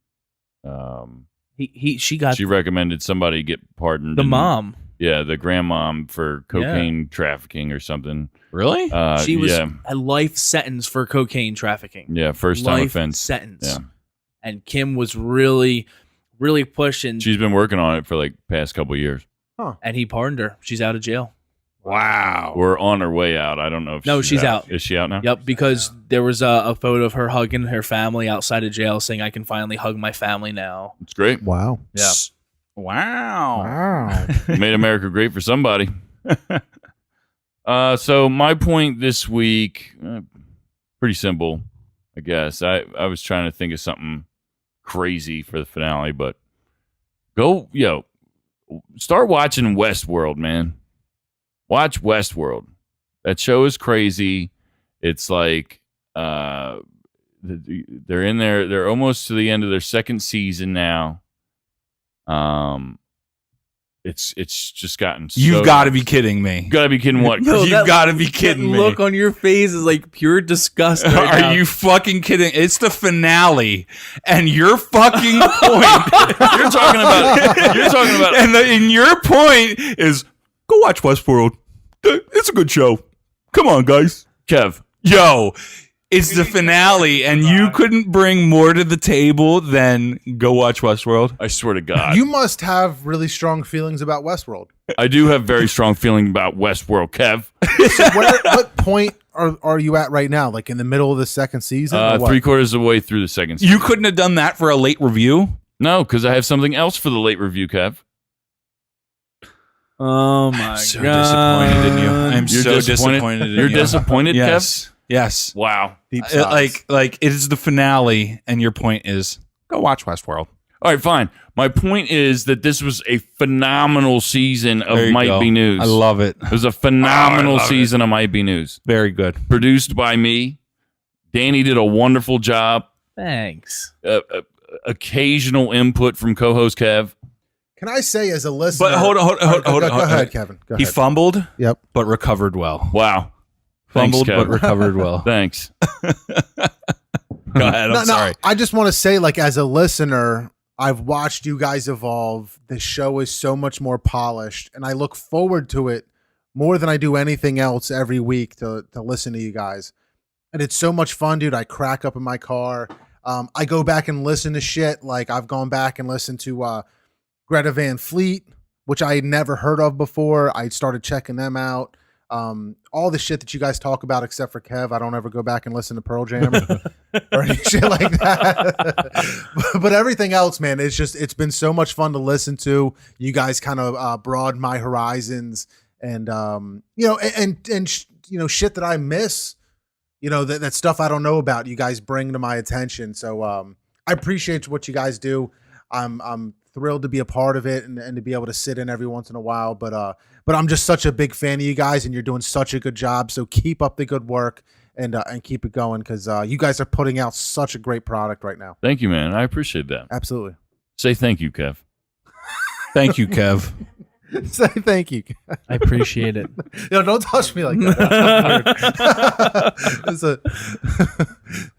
She recommended somebody get pardoned. the mom. Yeah, the grandmom for cocaine trafficking or something. Really? She was yeah, a life sentence for cocaine trafficking. yeah, first time Life offense. sentence. Yeah. And Kim was really, really pushing, She's been working on it for like past couple years. and he pardoned her. She's out of jail. Wow. We're on her way out. I don't know if No, she's out. Is she out now? Yep, because there was a photo of her hugging her family outside of jail, saying, "I can finally hug my family now." It's great. Wow. Yeah. Wow. Made America great for somebody. So my point this week, pretty simple, I guess. I was trying to think of something crazy for the finale, but start watching Westworld, man. Watch Westworld. That show is crazy. It's like they're in there. They're almost to the end of their second season now. It's just gotten. You've got to be kidding me. Got to be kidding! What? No, You've got to be kidding me. Look on your face is like pure disgust. Right now. Are you fucking kidding? It's the finale, and your fucking point. You're talking about. And your point is go watch Westworld. It's a good show. Come on, guys. Kev. Yo, it's the finale, and you couldn't bring more to the table than go watch Westworld. I swear to God, You must have really strong feelings about Westworld. I do have very strong feeling about Westworld, Kev. So what point are you at right now? Like in the middle of the second season? or what? 3/4 of the way through the second season. You couldn't have done that for a late review. No, because I have something else for the late review, Kev. Oh my So god! disappointed in you. I'm You're so disappointed? disappointed in You're you. disappointed, Yes. Yes. Kev? Wow. Deep sighs. Like it is the finale, and your point is go watch Westworld. All right, fine. My point is that this was a phenomenal season of There you Might go. Be News. I love it. It was a phenomenal love season of Might Be News. Very good. Produced by me. Danny did a wonderful job. Thanks. Occasional input from co-host Kev. Can I say as a listener? But hold on. Go ahead, Kevin. Go He ahead. fumbled, Yep. but recovered well. Wow. Fumbled, Thanks, but Kev. recovered well. Thanks. Go ahead. I'm sorry. I just want to say, like, as a listener, I've watched you guys evolve. The show is so much more polished, and I look forward to it more than I do anything else every week to listen to you guys. And it's so much fun, dude. I crack up in my car. I go back and listen to shit. Like, I've gone back and listened to Greta Van Fleet, which I had never heard of before. I started checking them out. All the shit that you guys talk about, except for Kev, I don't ever go back and listen to Pearl Jam or any shit like that. But everything else, man, it's been so much fun to listen to. You guys kind of broaden my horizons, and shit that I miss. That stuff I don't know about, you guys bring to my attention. So I appreciate what you guys do. I'm thrilled to be a part of it and to be able to sit in every once in a while. But I'm just such a big fan of you guys, and you're doing such a good job. So keep up the good work and keep it going, because you guys are putting out such a great product right now. Thank you, man. I appreciate that. Absolutely. Say thank you, Kev. Thank you, Kev. Say thank you. I appreciate it. Don't touch me like that.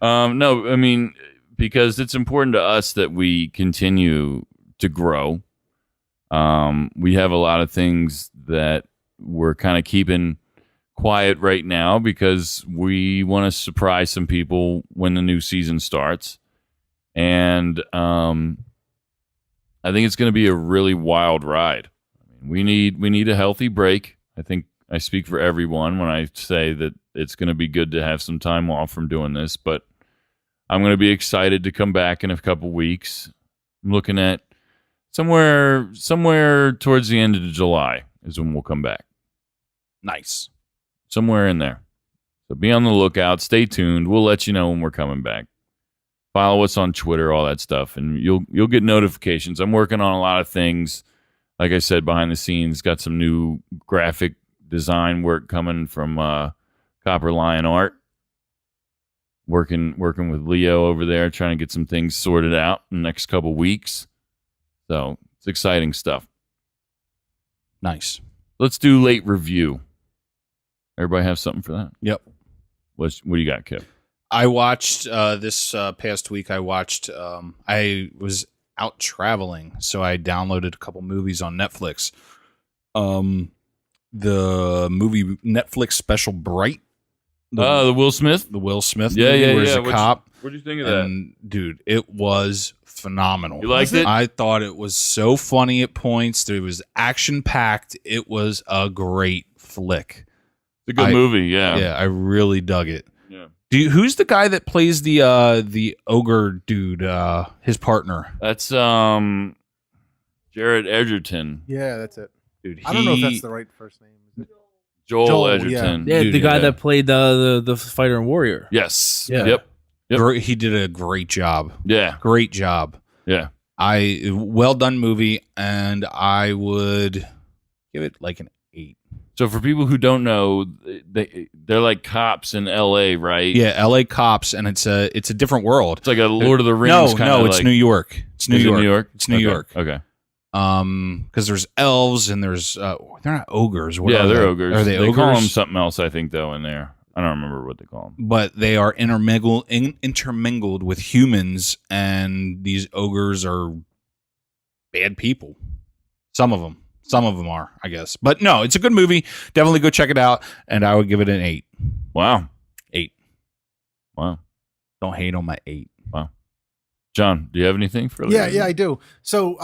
No, I mean, because it's important to us that we continue to grow. We have a lot of things that we're kind of keeping quiet right now because we want to surprise some people when the new season starts. And I think it's going to be a really wild ride. We need a healthy break. I think I speak for everyone when I say that it's going to be good to have some time off from doing this, but I'm going to be excited to come back in a couple weeks. I'm looking at somewhere towards the end of July is when we'll come back. Nice. Somewhere in there. So be on the lookout. Stay tuned. We'll let you know when we're coming back. Follow us on Twitter, all that stuff, and you'll get notifications. I'm working on a lot of things. Like I said, behind the scenes, got some new graphic design work coming from Copper Lion Art. Working with Leo over there, trying to get some things sorted out in the next couple weeks. So it's exciting stuff. Nice. Let's do late review. Everybody have something for that? Yep. What do you got, Kev? I watched this past week. I was out traveling, so I downloaded a couple movies on Netflix. The movie Netflix special Bright. The Will Smith? The Will Smith Yeah, movie yeah, where he's yeah. a cop. What do you think of that? And, dude, it was phenomenal. You liked it? I thought it was so funny at points. It was action-packed. It was a great flick. It's a good movie, yeah. Yeah, I really dug it. Yeah. Who's the guy that plays the ogre dude? His partner. That's Jared Edgerton. Yeah, that's it. Dude, I don't know if that's the right first name. Is it? Joel Edgerton. Yeah, Dude, the guy yeah. that played the fighter and warrior. Yes. Yeah. Yep. He did a great job. Yeah. Great job. Yeah. Well done movie, and I would give it like an 8. So for people who don't know, they're like cops in L.A., right? Yeah, L.A. cops, and it's a different world. It's like a Lord of the Rings kind of. No, it's New York. It's New Is it York. New York? It's New Okay. York. Okay. Because there's elves and there's they're not ogres. What Yeah, are they're they? ogres. Are they ogres? call them something else, I think, though, in there. I don't remember what they call them. But they are intermingled with humans, and these ogres are bad people. Some of them are, I guess. But no, it's a good movie. Definitely go check it out, and I would give it an 8. Wow. 8. Wow. Don't hate on my 8. Wow. John, do you have anything for Yeah, I do. So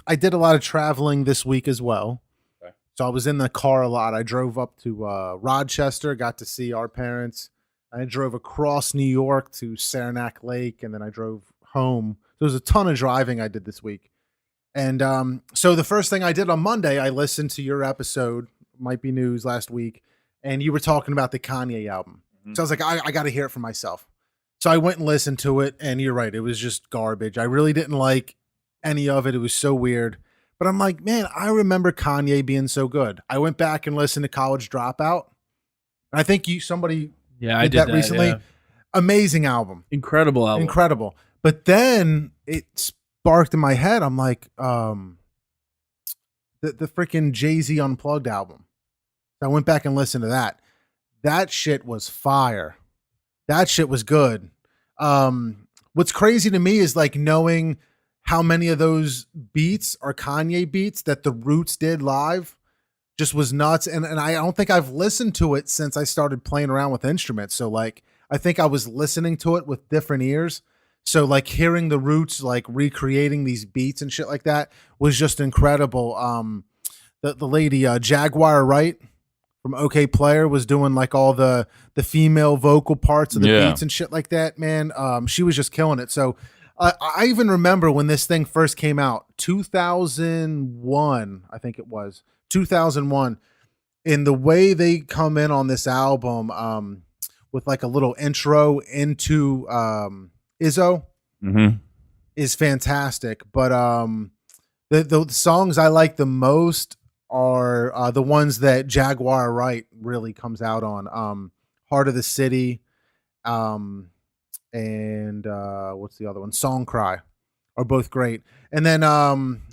I did a lot of traveling this week as well. Okay. So I was in the car a lot. I drove up to Rochester, got to see our parents. I drove across New York to Saranac Lake, and then I drove home. There was a ton of driving I did this week. And so the first thing I did on Monday, I listened to your episode, Might Be News, last week, and you were talking about the Kanye album. Mm-hmm. So I was like, I got to hear it for myself. So I went and listened to it, and you're right, it was just garbage. I really didn't like any of it. It was so weird. But I'm like, man, I remember Kanye being so good. I went back and listened to College Dropout. I think somebody Yeah, I did that recently. yeah. Amazing album. Incredible album. Incredible. But then it sparked in my head. I'm like, the freaking Jay-Z Unplugged album. So I went back and listened to that. That shit was fire. That shit was good. What's crazy to me is like knowing how many of those beats are Kanye beats that the Roots did live. Just was nuts. And I don't think I've listened to it since I started playing around with instruments. So like, I think I was listening to it with different ears. So like hearing the Roots, like recreating these beats and shit like that was just incredible. The lady, Jaguar Wright from OK Player was doing like all the female vocal parts of the beats and shit like that, man. She was just killing it. So I even remember when this thing first came out, 2001, I think it was 2001. In the way they come in on this album, with like a little intro into Izzo, is fantastic. But the songs I like the most are the ones that Jaguar Wright really comes out on. Heart of the City, and what's the other one? Song Cry are both great. And then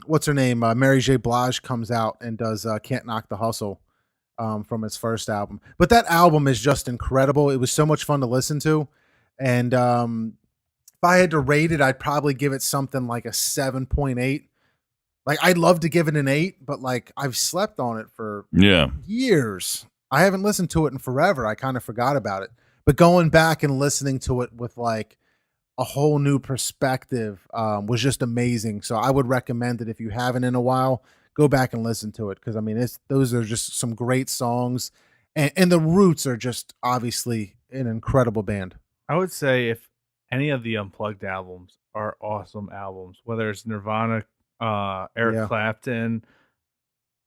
what's her name? Mary J. Blige comes out and does Can't Knock the Hustle from his first album. But that album is just incredible. It was so much fun to listen to. And if I had to rate it, I'd probably give it something like a 7.8. Like, I'd love to give it an 8, but like I've slept on it for years. I haven't listened to it in forever. I kind of forgot about it. But going back and listening to it with like a whole new perspective was just amazing. So I would recommend it if you haven't in a while. Go back and listen to it, because I mean, those are just some great songs, and the Roots are just obviously an incredible band. I would say if any of the Unplugged albums are awesome albums, whether it's Nirvana, Eric Clapton,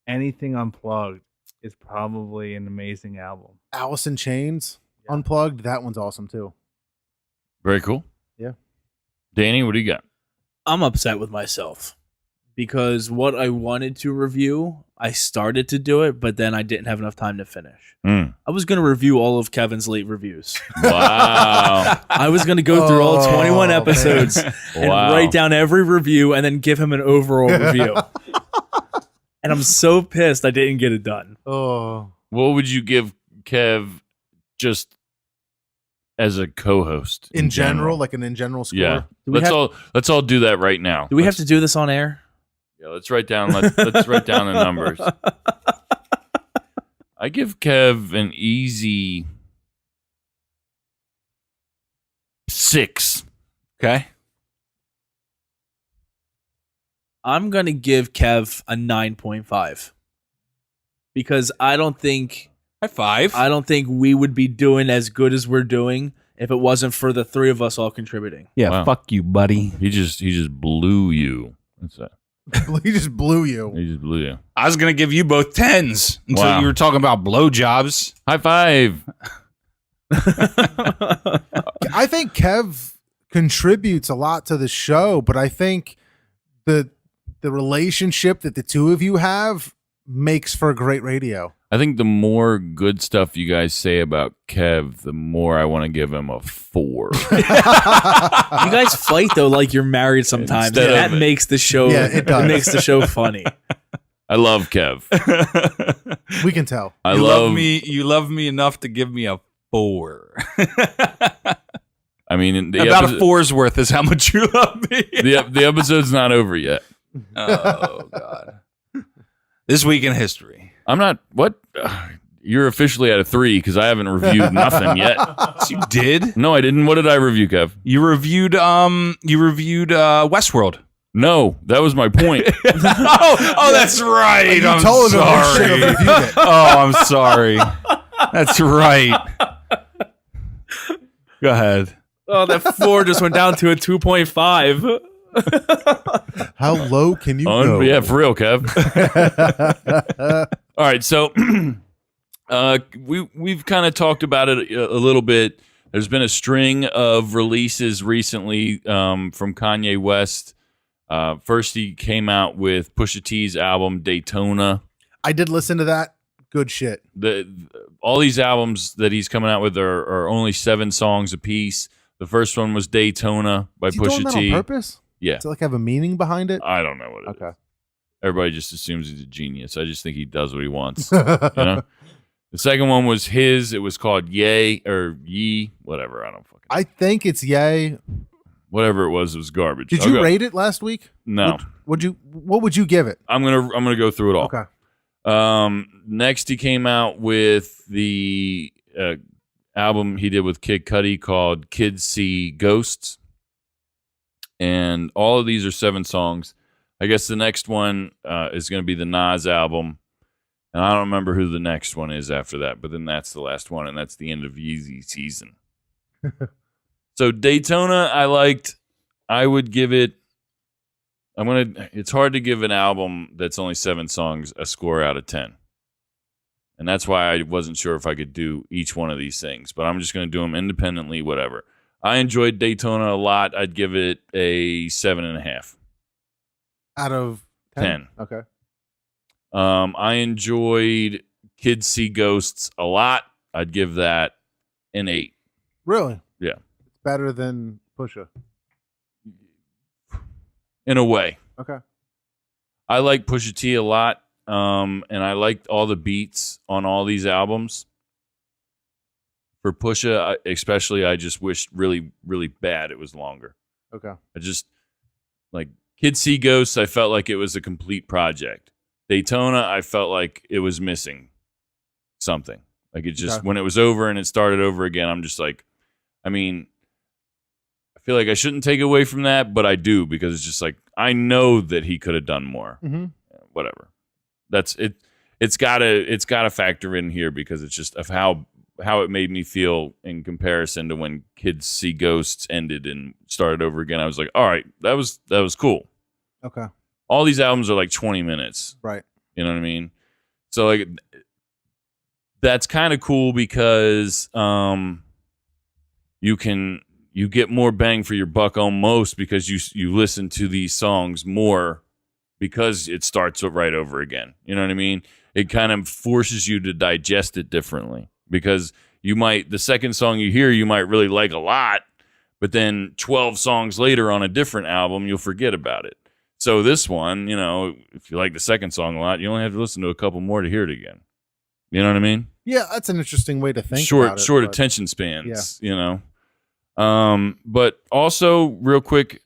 anything Unplugged is probably an amazing album. Alice in Chains Unplugged, that one's awesome too. Very cool. Yeah. Danny, what do you got? I'm upset with myself because what I wanted to review, I started to do it, but then I didn't have enough time to finish. I was going to review all of Kevin's late reviews. Wow. I was going to go through all 21 episodes and write down every review and then give him an overall review. And I'm so pissed I didn't get it done. Oh. What would you give Kev just as a co-host? In general, like an in general score? Yeah. Let's all do that right now. Do we have to do this on air? Yeah, let's write down let's write down the numbers. I give Kev an easy 6. Okay. I'm going to give Kev a 9.5 because I don't think High five. I don't think we would be doing as good as we're doing if it wasn't for the three of us all contributing. Yeah, Wow. fuck you, buddy. He just blew you. That's that. He just blew you. He just blew you. I was gonna give you both 10s until Wow. you were talking about blowjobs. High five. I think Kev contributes a lot to the show, but I think the relationship that the two of you have makes for great radio. I think the more good stuff you guys say about Kev, the more I want to give him a 4. You guys fight though like you're married sometimes. Instead That of- makes the show it does. makes the show funny. I love Kev. We can tell. You love me. You love me enough to give me a 4. I mean, About a 4's worth is how much you love me. the episode's not over yet. Oh God. This week in history. I'm not. What? You're officially at a 3 because I haven't reviewed nothing yet. You did? No, I didn't. What did I review, Kev? You reviewed Westworld. No, that was my point. oh, that's right. You I'm told him you sorry. should have reviewed it. Oh, I'm sorry. That's right. Go ahead. Oh, that 4 just went down to a 2.5. How low can you go? Yeah, for real, Kev. All right, so we've kind of talked about it a little bit. There's been a string of releases recently from Kanye West. First, he came out with Pusha T's album Daytona. I did listen to that. Good shit. All these albums that he's coming out with are only 7 songs apiece. The first one was Daytona by Is he doing Pusha that T. on purpose? Yeah. Does it like have a meaning behind it? I don't know what it is. Okay. Everybody just assumes he's a genius. I just think he does what he wants. You know? The second one was his. It was called Yay or Yee, whatever. I don't fucking. I think it's Yay. Whatever it was garbage. Did you rate it last week? No. What would you give it? I'm gonna go through it all. Okay. Next, he came out with the album he did with Kid Cudi called Kids See Ghosts, and all of these are 7 songs. I guess the next one is going to be the Nas album, and I don't remember who the next one is after that, but then that's the last one, and that's the end of Yeezy season. So Daytona, I liked. I would give it. It's hard to give an album that's only 7 songs a score out of 10. And that's why I wasn't sure if I could do each one of these things, but I'm just going to do them independently, whatever. I enjoyed Daytona a lot. I'd give it a 7.5. Out of 10. Okay. I enjoyed Kids See Ghosts a lot. I'd give that an 8. Really? Yeah. It's better than Pusha. In a way. Okay. I like Pusha T a lot, and I liked all the beats on all these albums. For Pusha, especially, I just wished really, really bad it was longer. Okay. I just, like, Kids See Ghosts, I felt like it was a complete project. Daytona, I felt like it was missing something. Like, it just, when it was over and it started over again, I'm just like, I mean, I feel like I shouldn't take away from that, but I do, because it's just like, I know that he could have done more. Mm-hmm. Whatever. That's it. It's gotta factor in here, because it's just of how it made me feel in comparison to when Kids See Ghosts ended and started over again. I was like, all right, that was cool. Okay. All these albums are like 20 minutes. Right. You know what I mean? So like, that's kind of cool, because you get more bang for your buck almost, because you listen to these songs more, because it starts right over again. You know what I mean? It kind of forces you to digest it differently, because the second song you hear, you might really like a lot, but then 12 songs later on a different album, you'll forget about it. So this one, if you like the second song a lot, you only have to listen to a couple more to hear it again. You know what I mean? Yeah, that's an interesting way to think about it. Short attention spans, But also, real quick,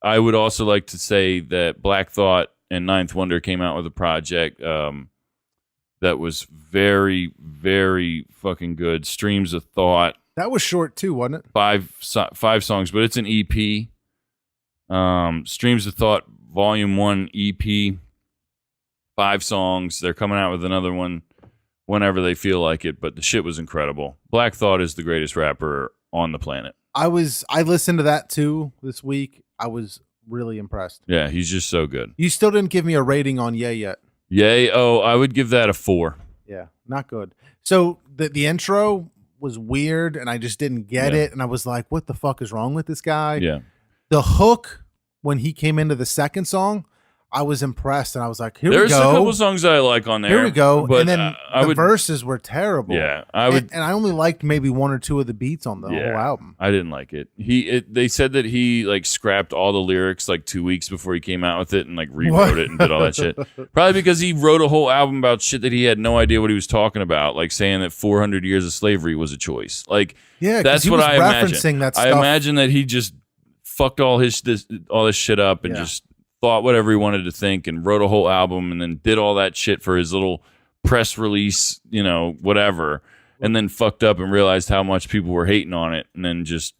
I would also like to say that Black Thought and Ninth Wonder came out with a project that was very, very fucking good. Streams of Thought. That was short too, wasn't it? 5 songs, but it's an EP. Streams of Thought Volume 1 EP. 5 songs. They're coming out with another one whenever they feel like it, but the shit was incredible. Black Thought is the greatest rapper on the planet. I listened to that too this week. I was really impressed. Yeah, he's just so good. You still didn't give me a rating on Ye yet. Yay. Oh, I would give that a 4. Yeah, not good. So the intro was weird, and I just didn't get it, and I was like, what the fuck is wrong with this guy? Yeah. The hook, when he came into the second song, I was impressed, and I was like, here we go. There's a couple songs I like on there. Here we go. But and then the verses were terrible. Yeah, I would. And I only liked maybe 1 or 2 of the beats on the whole album. I didn't like it. They said that he like scrapped all the lyrics like 2 weeks before he came out with it, and like rewrote it and did all that shit. Probably because he wrote a whole album about shit that he had no idea what he was talking about, like saying that 400 years of slavery was a choice. Like, yeah, that's he what was I imagine. referencing that I stuff. imagine that he just fucked all this shit up and just thought whatever he wanted to think and wrote a whole album and then did all that shit for his little press release, whatever, and then fucked up and realized how much people were hating on it, and then just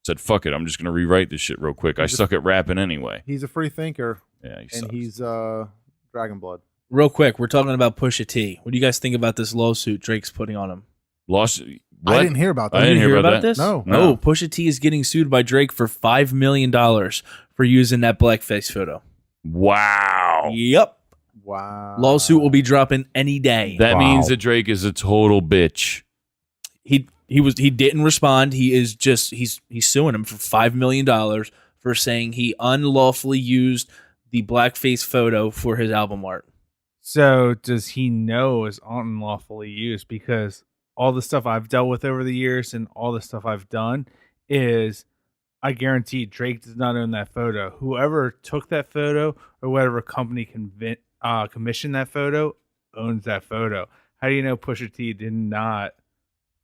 said, fuck it, I'm just going to rewrite this shit real quick. I suck at rapping anyway. He's a free thinker. Yeah, he's Dragon Blood. Real quick, we're talking about Pusha T. What do you guys think about this lawsuit Drake's putting on him? Lawsuit? What? I didn't hear about that. I didn't hear about this? No. Oh, Pusha T is getting sued by Drake for $5 million for using that blackface photo. Wow. Yep. Wow. Lawsuit will be dropping any day. That means that Drake is a total bitch. He didn't respond. He's suing him for $5 million for saying he unlawfully used the blackface photo for his album art. So does he know it's unlawfully used? Because all the stuff I've dealt with over the years and all the stuff I've done is, I guarantee Drake does not own that photo. Whoever took that photo or whatever company commissioned that photo owns that photo. How do you know Pusha T did not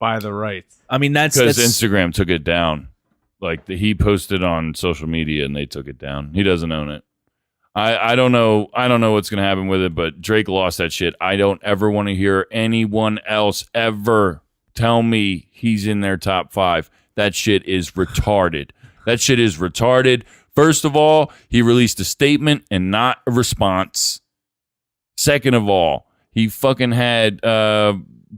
buy the rights? I mean, that's Because Instagram took it down. Like he posted on social media and they took it down. He doesn't own it. I don't know. I don't know what's gonna happen with it, but Drake lost that shit. I don't ever want to hear anyone else ever tell me he's in their top 5. That shit is retarded. That shit is retarded. First of all, he released a statement and not a response. Second of all, he fucking had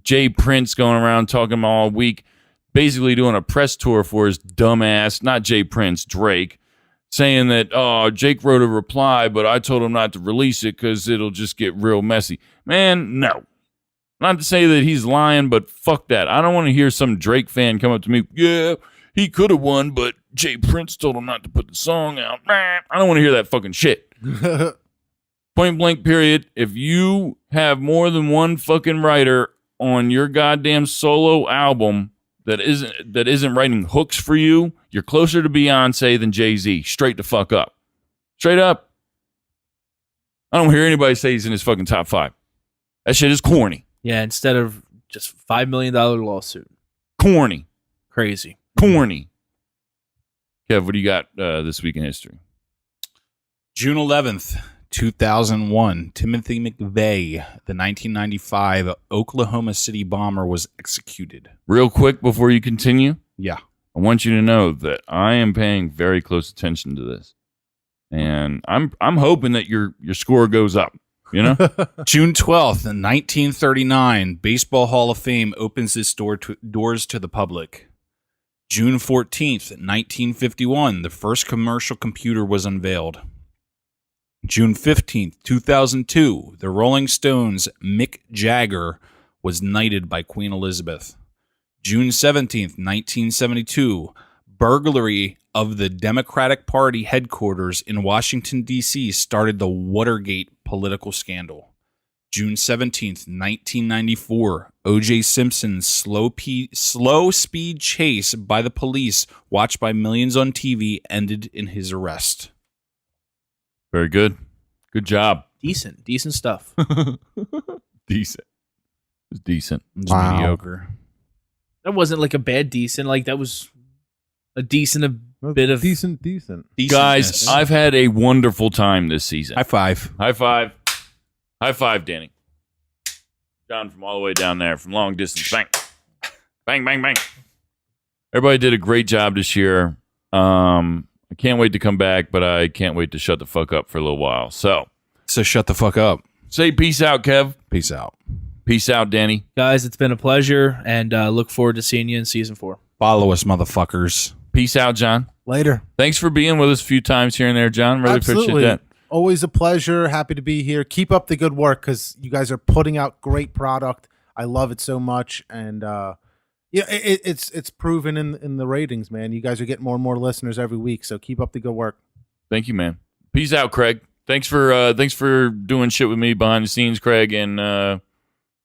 Jay Prince going around talking all week, basically doing a press tour for his dumb ass, not Jay Prince, Drake, saying that, oh, Jake wrote a reply, but I told him not to release it because it'll just get real messy. Man, no. Not to say that he's lying, but fuck that. I don't want to hear some Drake fan come up to me, yeah, he could have won, but Jay Prince told him not to put the song out. I don't want to hear that fucking shit. Point blank period. If you have more than one fucking writer on your goddamn solo album that isn't writing hooks for you, you're closer to Beyonce than Jay-Z. Straight the fuck up. Straight up. I don't hear anybody say he's in his fucking top 5. That shit is corny. Yeah, instead of just $5 million lawsuit. Corny. Crazy. Corny. Kev, what do you got this week in history? June 11th, 2001, Timothy McVeigh, the 1995 Oklahoma City bomber, was executed. Real quick before you continue, Yeah. I want you to know that I am paying very close attention to this. And I'm hoping that your score goes up, you know? June 12th, 1939, Baseball Hall of Fame opens its doors to the public. June 14th, 1951, the first commercial computer was unveiled. June 15th, 2002, the Rolling Stones' Mick Jagger was knighted by Queen Elizabeth. June 17th, 1972, burglary of the Democratic Party headquarters in Washington, D.C. started the Watergate political scandal. June 17th, 1994, O.J. Simpson's slow speed chase by the police, watched by millions on TV, ended in his arrest. Very good. Good job. Decent stuff. Decent. It was decent. It's Wow. mediocre. That wasn't like a bad decent. Like that was a decent bit of decent. Guys, Decentness. I've had a wonderful time this season. High five. High five. High five, Danny. John from all the way down there, from long distance. Bang. Bang, bang, bang. Everybody did a great job this year. I can't wait to come back, but I can't wait to shut the fuck up for a little while. So shut the fuck up. say peace out, Kev. Peace out. Peace out, Danny. guys. It's been a pleasure, and look forward to seeing you in season 4. Follow us, motherfuckers. Peace out, John. Later. Thanks for being with us a few times here and there, John. Really Absolutely. appreciate that. Always a pleasure. Happy to be here. Keep up the good work because you guys are putting out great product. I love it so much, and it's proven in the ratings, man. You guys are getting more and more listeners every week, so keep up the good work. Thank you, man. Peace out, Craig. Thanks for doing shit with me behind the scenes, Craig, and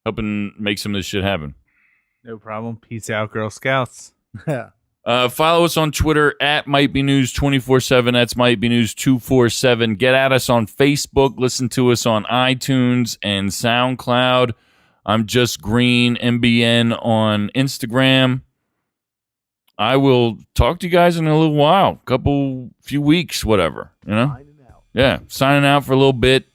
helping make some of this shit happen. No problem. Peace out, Girl Scouts. Follow us on Twitter at Might Be News 24/7. That's Might Be News 247. Get at us on Facebook. Listen to us on iTunes and SoundCloud. I'm Just Green MBN on Instagram. I will talk to you guys in a little while, few weeks, whatever. You know, yeah, signing out for a little bit.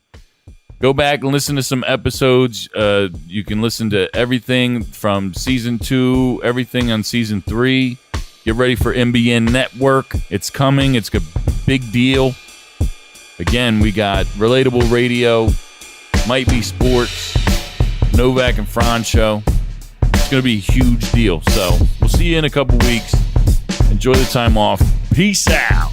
Go back and listen to some episodes. You can listen to everything from season 2, everything on season 3. Get ready for MBN Network. It's coming. It's a big deal. Again, we got Relatable Radio, Might Be Sports, Novak and Franz show. It's going to be a huge deal. So we'll see you in a couple weeks. Enjoy the time off. Peace out.